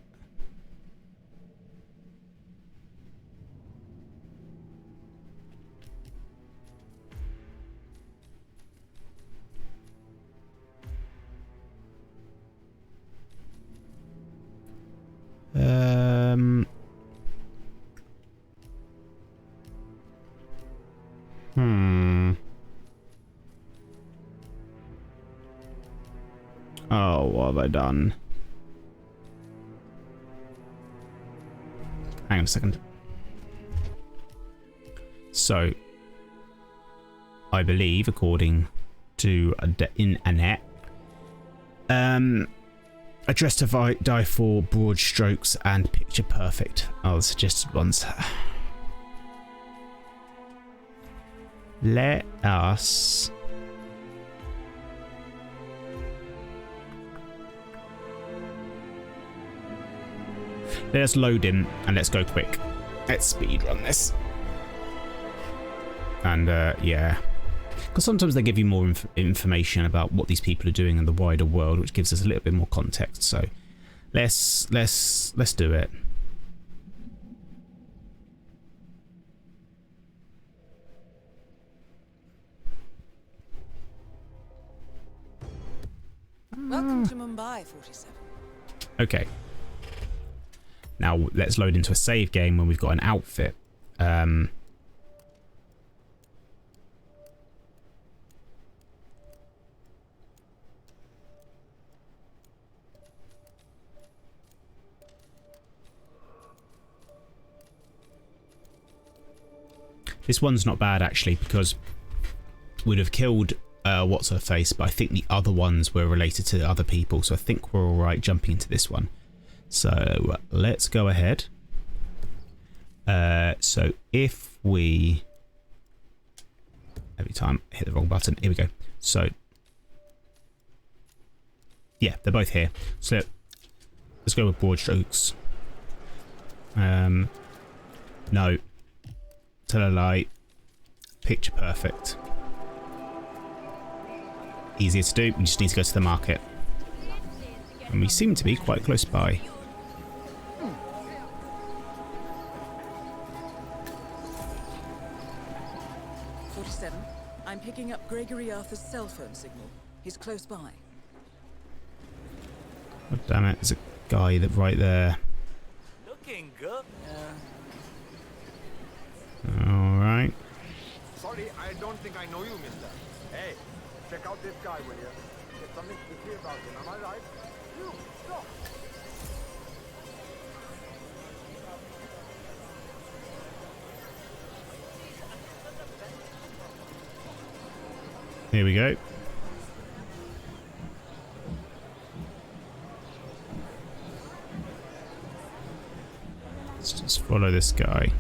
Oh, what have I done? Hang on a second. So, I believe, according to the internet, address to die for, broad strokes, and picture perfect are the suggested ones. Let us load in and let's go quick. Let's speed run this. And yeah, because sometimes they give you more information about what these people are doing in the wider world, which gives us a little bit more context. So let's do it. Welcome to Mumbai, 47. Okay. Now let's load into a save game when we've got an outfit. This one's not bad actually, because we'd have killed what's her face, but I think the other ones were related to other people, so I think we're all right jumping into this one. So let's go ahead. So if we every time I hit the wrong button, here we go. So yeah, they're both here. So let's go with broad strokes. No, tell a lie. Picture perfect. Easier to do. We just need to go to the market, and we seem to be quite close by. I'm picking up Gregory Arthur's cell phone signal. He's close by. God damn it, there's a guy that right there. Looking good. Alright. Sorry, I don't think I know you, mister. Hey, check out this guy, will you? There's something fishy about him, am I right? You, stop! Here we go. Let's just follow this guy.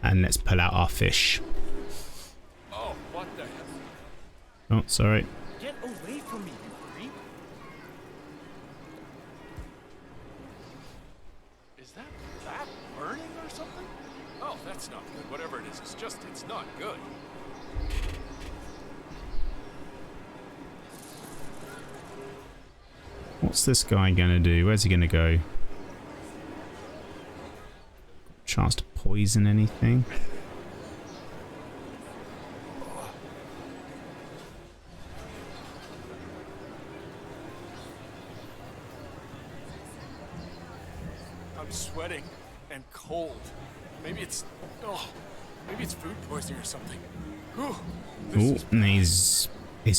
And let's pull out our fish. Oh, what the hell? Oh, sorry. Get away from me, you creep. Is that burning or something? Oh, that's not good. Whatever it is, it's not good. What's this guy gonna do? Where's he gonna go? Chance to poison anything? I'm sweating and cold. Maybe it's food poisoning or something. Whew, Oh, and he's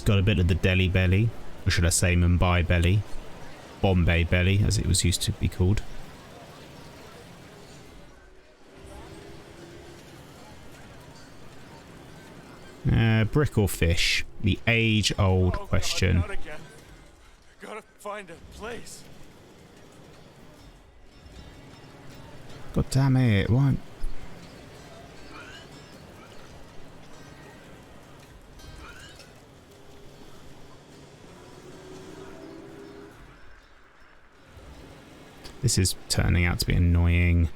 got a bit of the Delhi belly, or should I say Mumbai belly, Bombay belly, as it was used to be called. Brick or fish? The age-old question. God, not again. Gotta find a place. God damn it! Why? This is turning out to be annoying.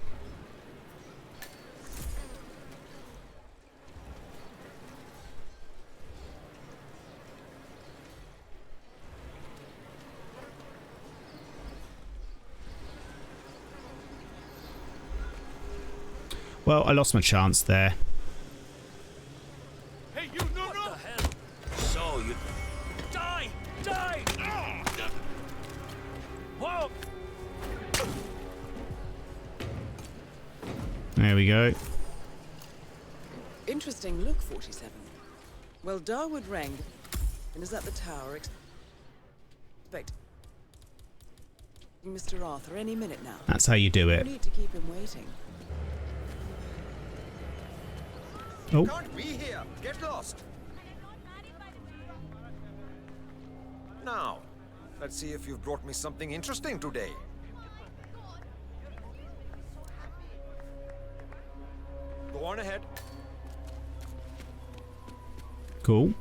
Well, I lost my chance there. Hey, you! No, no! What the hell? So you die! Die! Whoa! There we go. Interesting look, 47. Well, Darwood rang and is at the tower. Expect Mr. Arthur any minute now. That's how you do it. No need to keep him waiting. Oh. Can't be here. Get lost. Now, let's see if you've brought me something interesting today. Go on ahead. Cool.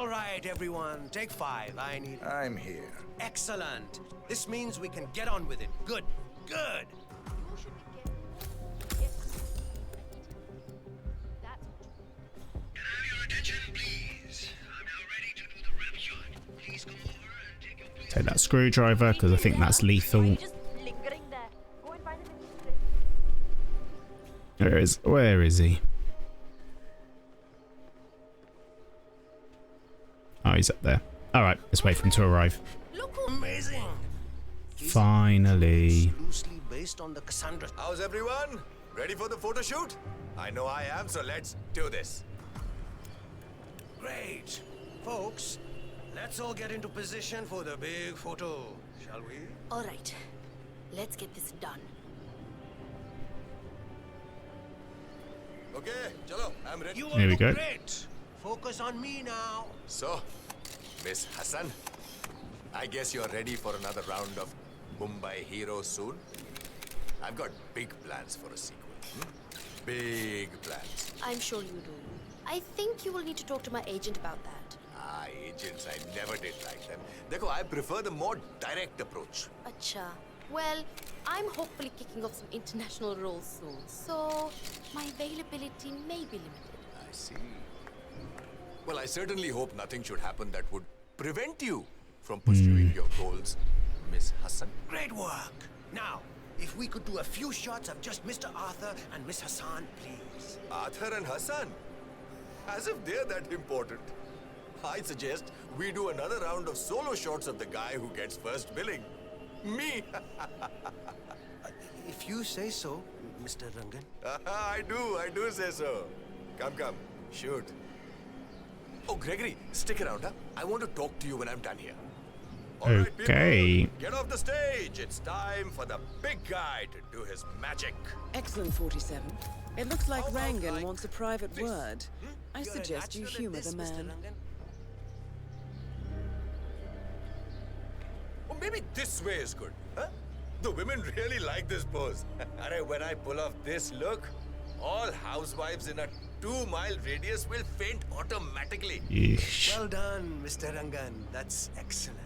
All right, everyone, take 5. I need... I'm here. Excellent. This means we can get on with it. Good, good. Take that screwdriver because I think that's lethal. Where is he? Oh, he's up there. All right, let's wait for him to arrive. Look amazing. Finally. Loosely based on the Cassandra. How's everyone? Ready for the photo shoot? I know I am, so let's do this. Great. Folks, let's all get into position for the big photo, shall we? All right. Let's get this done. Okay, chalo, I'm ready. You Here we go. Great. Focus on me now. So, Miss Hassan, I guess you're ready for another round of Mumbai Heroes soon? I've got big plans for a sequel. Big plans. I'm sure you do. I think you will need to talk to my agent about that. Agents, I never did like them. Dekho, I prefer the more direct approach. Acha. Well, I'm hopefully kicking off some international roles soon, so my availability may be limited. I see. Well, I certainly hope nothing should happen that would prevent you from pursuing your goals, Miss Hassan. Great work. Now, if we could do a few shots of just Mr. Arthur and Miss Hassan, please. Arthur and Hassan? As if they're that important. I suggest we do another round of solo shots of the guy who gets first billing. Me! If you say so, Mr. Rangan. I do say so. Come, shoot. Oh, Gregory, stick around, huh? I want to talk to you when I'm done here. All right, Okay. people, get off the stage. It's time for the big guy to do his magic. Excellent, 47. It looks like Rangan wants a private word. I You're suggest you natural at humor this, the Mr. man. Rangan. Or maybe this way is good, huh? The women really like this pose. When I pull off this look, all housewives in a 2-mile radius will faint automatically. Yeesh. Well done, Mr. Rangan. That's excellent.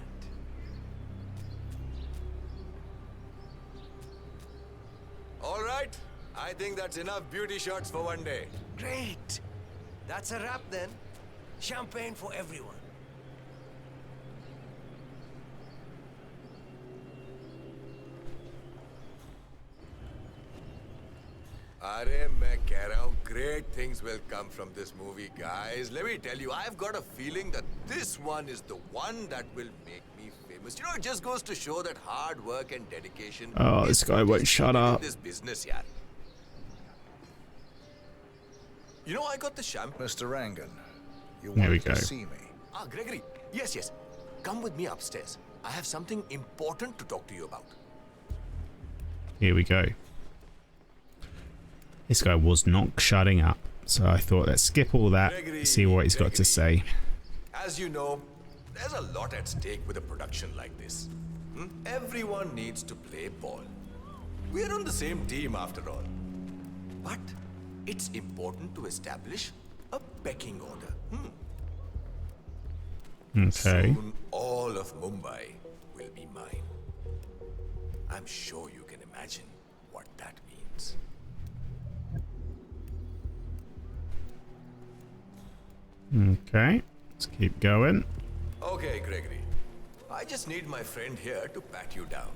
All right. I think that's enough beauty shots for one day. Great. That's a wrap then. Champagne for everyone. Arey, main keh raha hu, great things will come from this movie, guys. Let me tell you, I've got a feeling that this one is the one that will make me famous. You know, it just goes to show that hard work and dedication. Oh, this guy won't shut up. In this business, yaar. You know, I got the champagne. Mr. Rangan, you There we wanted go. to see me. Gregory. Yes. Come with me upstairs. I have something important to talk to you about. Here we go. This guy was not shutting up, so I thought let's skip all that, see what he's got to say. As you know, there's a lot at stake with a production like this. Everyone needs to play ball. We're on the same team after all. But it's important to establish a pecking order. Okay. Soon all of Mumbai will be mine. I'm sure you can imagine what that means. Okay, let's keep going. Okay, Gregory. I just need my friend here to pat you down.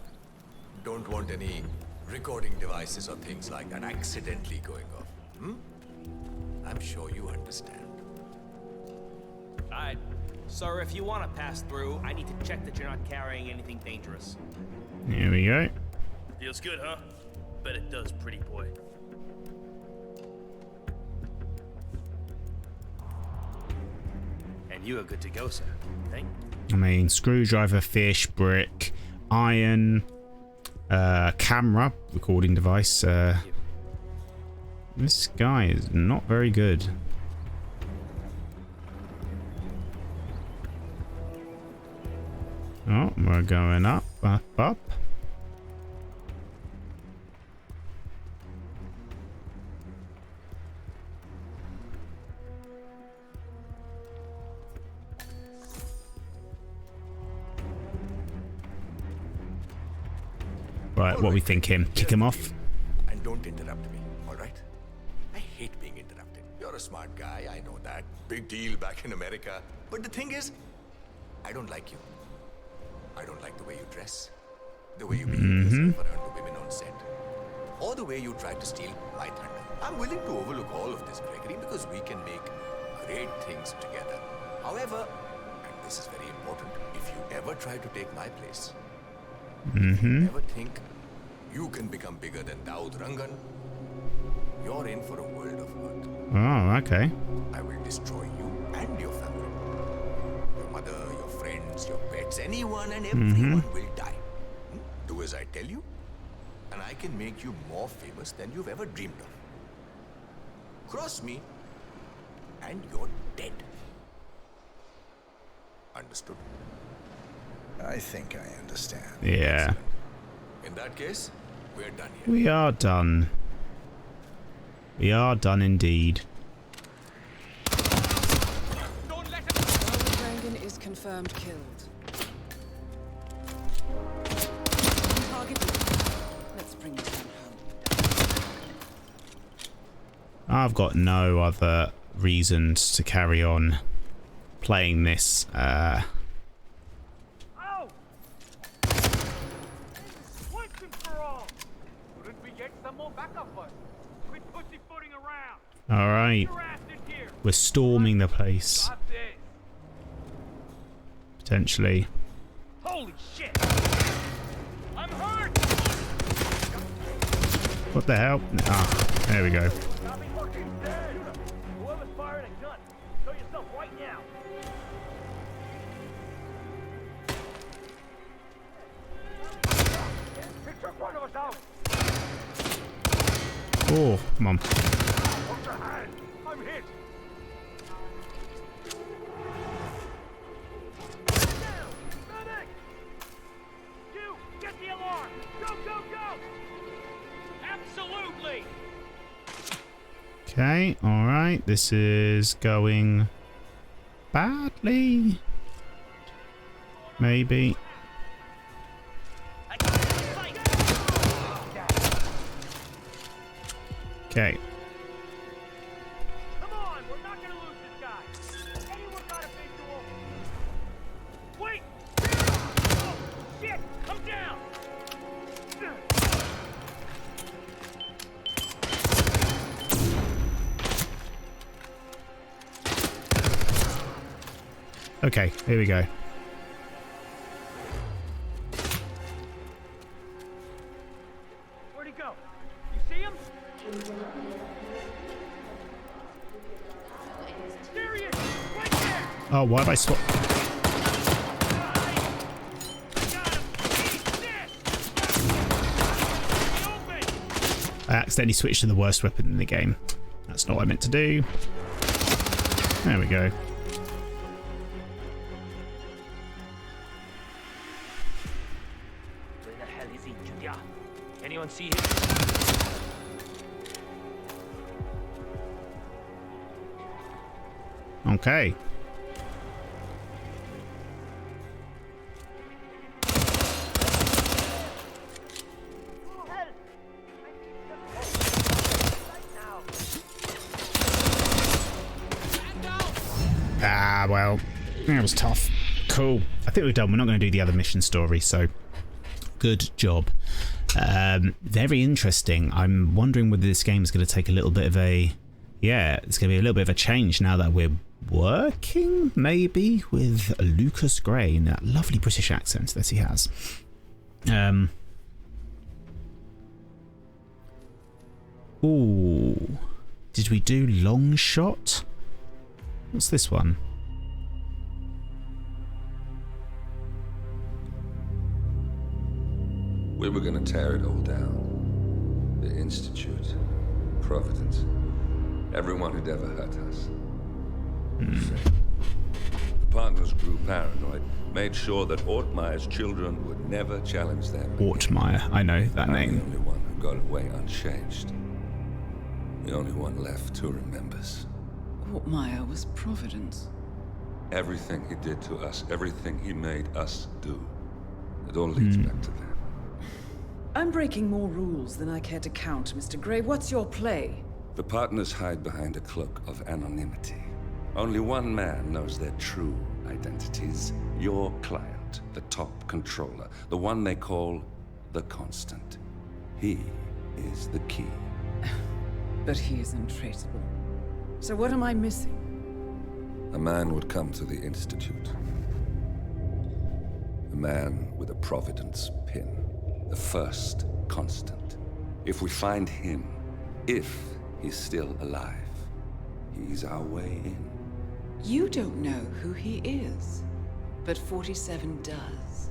Don't want any recording devices or things like that accidentally going off. I'm sure you understand. Sir, if you want to pass through, I need to check that you're not carrying anything dangerous. Here we go. Feels good, huh? Bet it does, pretty boy. And you are good to go, sir. Think? I mean, screwdriver, fish, brick, iron, camera, recording device. This guy is not very good. Oh, we're going up, up. Right, what are we thinking? Kick him off? And don't interrupt me, all right? I hate being interrupted. You're a smart guy, I know that. Big deal back in America. But the thing is, I don't like you. I don't like the way you dress, the way you behave yourself around the women on set, or the way you try to steal my thunder. I'm willing to overlook all of this, Gregory, because we can make great things together. However, and this is very important, if you ever try to take my place, if you ever think you can become bigger than Daud Rangan, you're in for a world of hurt. Oh, okay. I will destroy you and your family. Your mother, your friends, your pets, anyone and everyone will die. Do as I tell you, and I can make you more famous than you've ever dreamed of. Cross me, and you're dead. Understood? I think I understand. Yeah. In that case, we're done here. We are done. We are done indeed. Rangan is confirmed killed. Target. Let's bring this one home. I've got no other reasons to carry on playing this. All right, we're storming the place. Potentially. Holy shit! I'm hurt. What the hell? Ah, there we go. Whoever's firing a gun, show yourself right now. Picture one of us out. Oh, come on. I'm hit. Medic! You get the alarm. Go, go, go! Absolutely. Okay, all right. This is going badly. Maybe. Okay. Come on, we're not gonna lose this guy. Anyone got a visual? Wait! Oh, shit! Come down! Okay, here we go. Where'd he go? You see him? There he is! Right there! Oh, why have I swapped? I accidentally switched to the worst weapon in the game. That's not what I meant to do. There we go. Where the hell is he, Julia? Anyone see him? Okay. Ah, well, that was tough. Cool. I think we're done. We're not going to do the other mission story, so good job. Very interesting. I'm wondering whether this game is going to take a little bit of a... Yeah, it's going to be a little bit of a change now that we're working, maybe, with Lucas Gray in that lovely British accent that he has. Ooh. Did we do long shot? What's this one? We were going to tear it all down. The Institute, Providence, everyone who'd ever hurt us. The partners grew paranoid, made sure that Ortmeyer's children would never challenge them. Ortmeyer, I know that name. The only one who got away unchanged. The only one left who remembers. Ortmeyer was Providence. Everything he did to us, everything he made us do, it all leads back to them. I'm breaking more rules than I care to count, Mr. Grey. What's your play? The partners hide behind a cloak of anonymity. Only one man knows their true identities. Your client, the top controller, the one they call the Constant. He is the key. But he is untraceable. So what am I missing? A man would come to the Institute. A man with a Providence pin. The first Constant. If we find him, if he's still alive, he's our way in. You don't know who he is, but 47 does.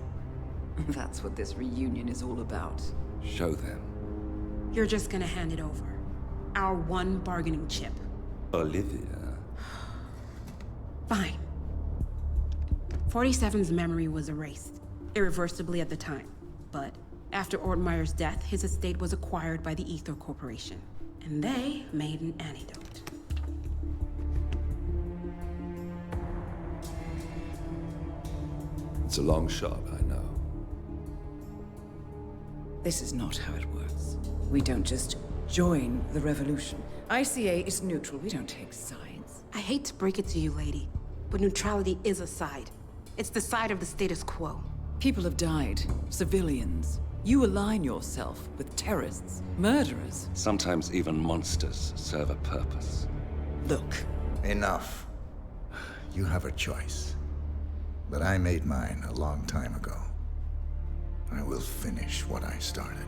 That's what this reunion is all about. Show them. You're just gonna hand it over. Our one bargaining chip. Olivia. Fine. 47's memory was erased, irreversibly at the time. But after Ortmeyer's death, his estate was acquired by the Ether Corporation. And they made an antidote. It's a long shot, I know. This is not how it works. We don't just join the revolution. ICA is neutral. We don't take sides. I hate to break it to you, lady, but neutrality is a side. It's the side of the status quo. People have died. Civilians. You align yourself with terrorists, murderers. Sometimes even monsters serve a purpose. Look. Enough. You have a choice. But I made mine a long time ago. I will finish what I started.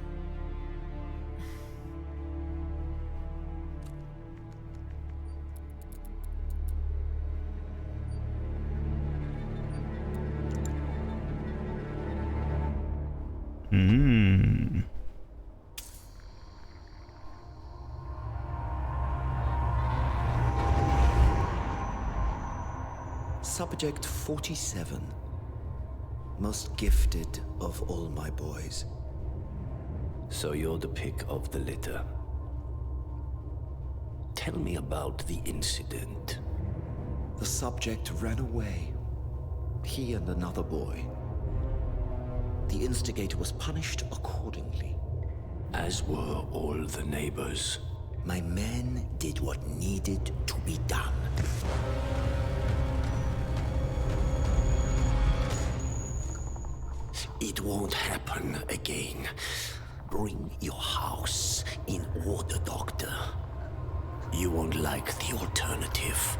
Subject 47. Most gifted of all my boys. So you're the pick of the litter. Tell me about the incident. The subject ran away. He and another boy. The instigator was punished accordingly. As were all the neighbors. My men did what needed to be done. It won't happen again. Bring your house in order, Doctor. You won't like the alternative.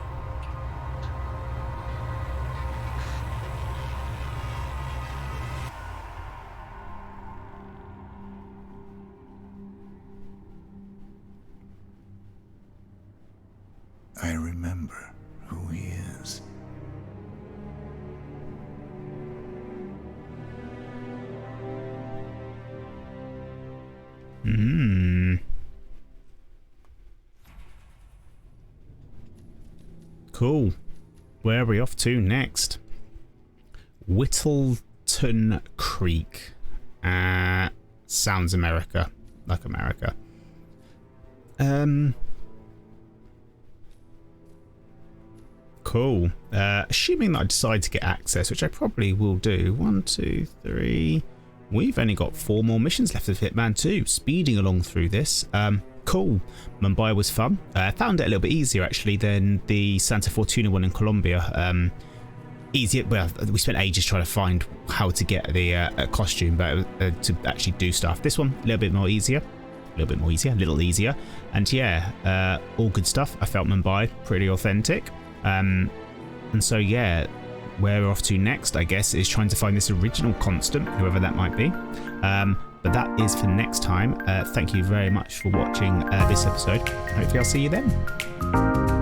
I remember who he is. Cool. Where are we off to next? Whittleton Creek. Sounds America. Like America. Cool. Assuming that I decide to get access, which I probably will do. 1, 2, 3. We've only got 4 more missions left of Hitman 2. Speeding along through this. Cool. Mumbai was fun. I found it a little bit easier actually than the Santa Fortuna one in Colombia. Easier. Well, we spent ages trying to find how to get the costume, but to actually do stuff. This one a little bit more easier. A little easier. And yeah, all good stuff. I felt Mumbai pretty authentic. And so yeah, where we're off to next, I guess, is trying to find this original Constant, whoever that might be. But that is for next time. Thank you very much for watching this episode. Hopefully I'll see you then.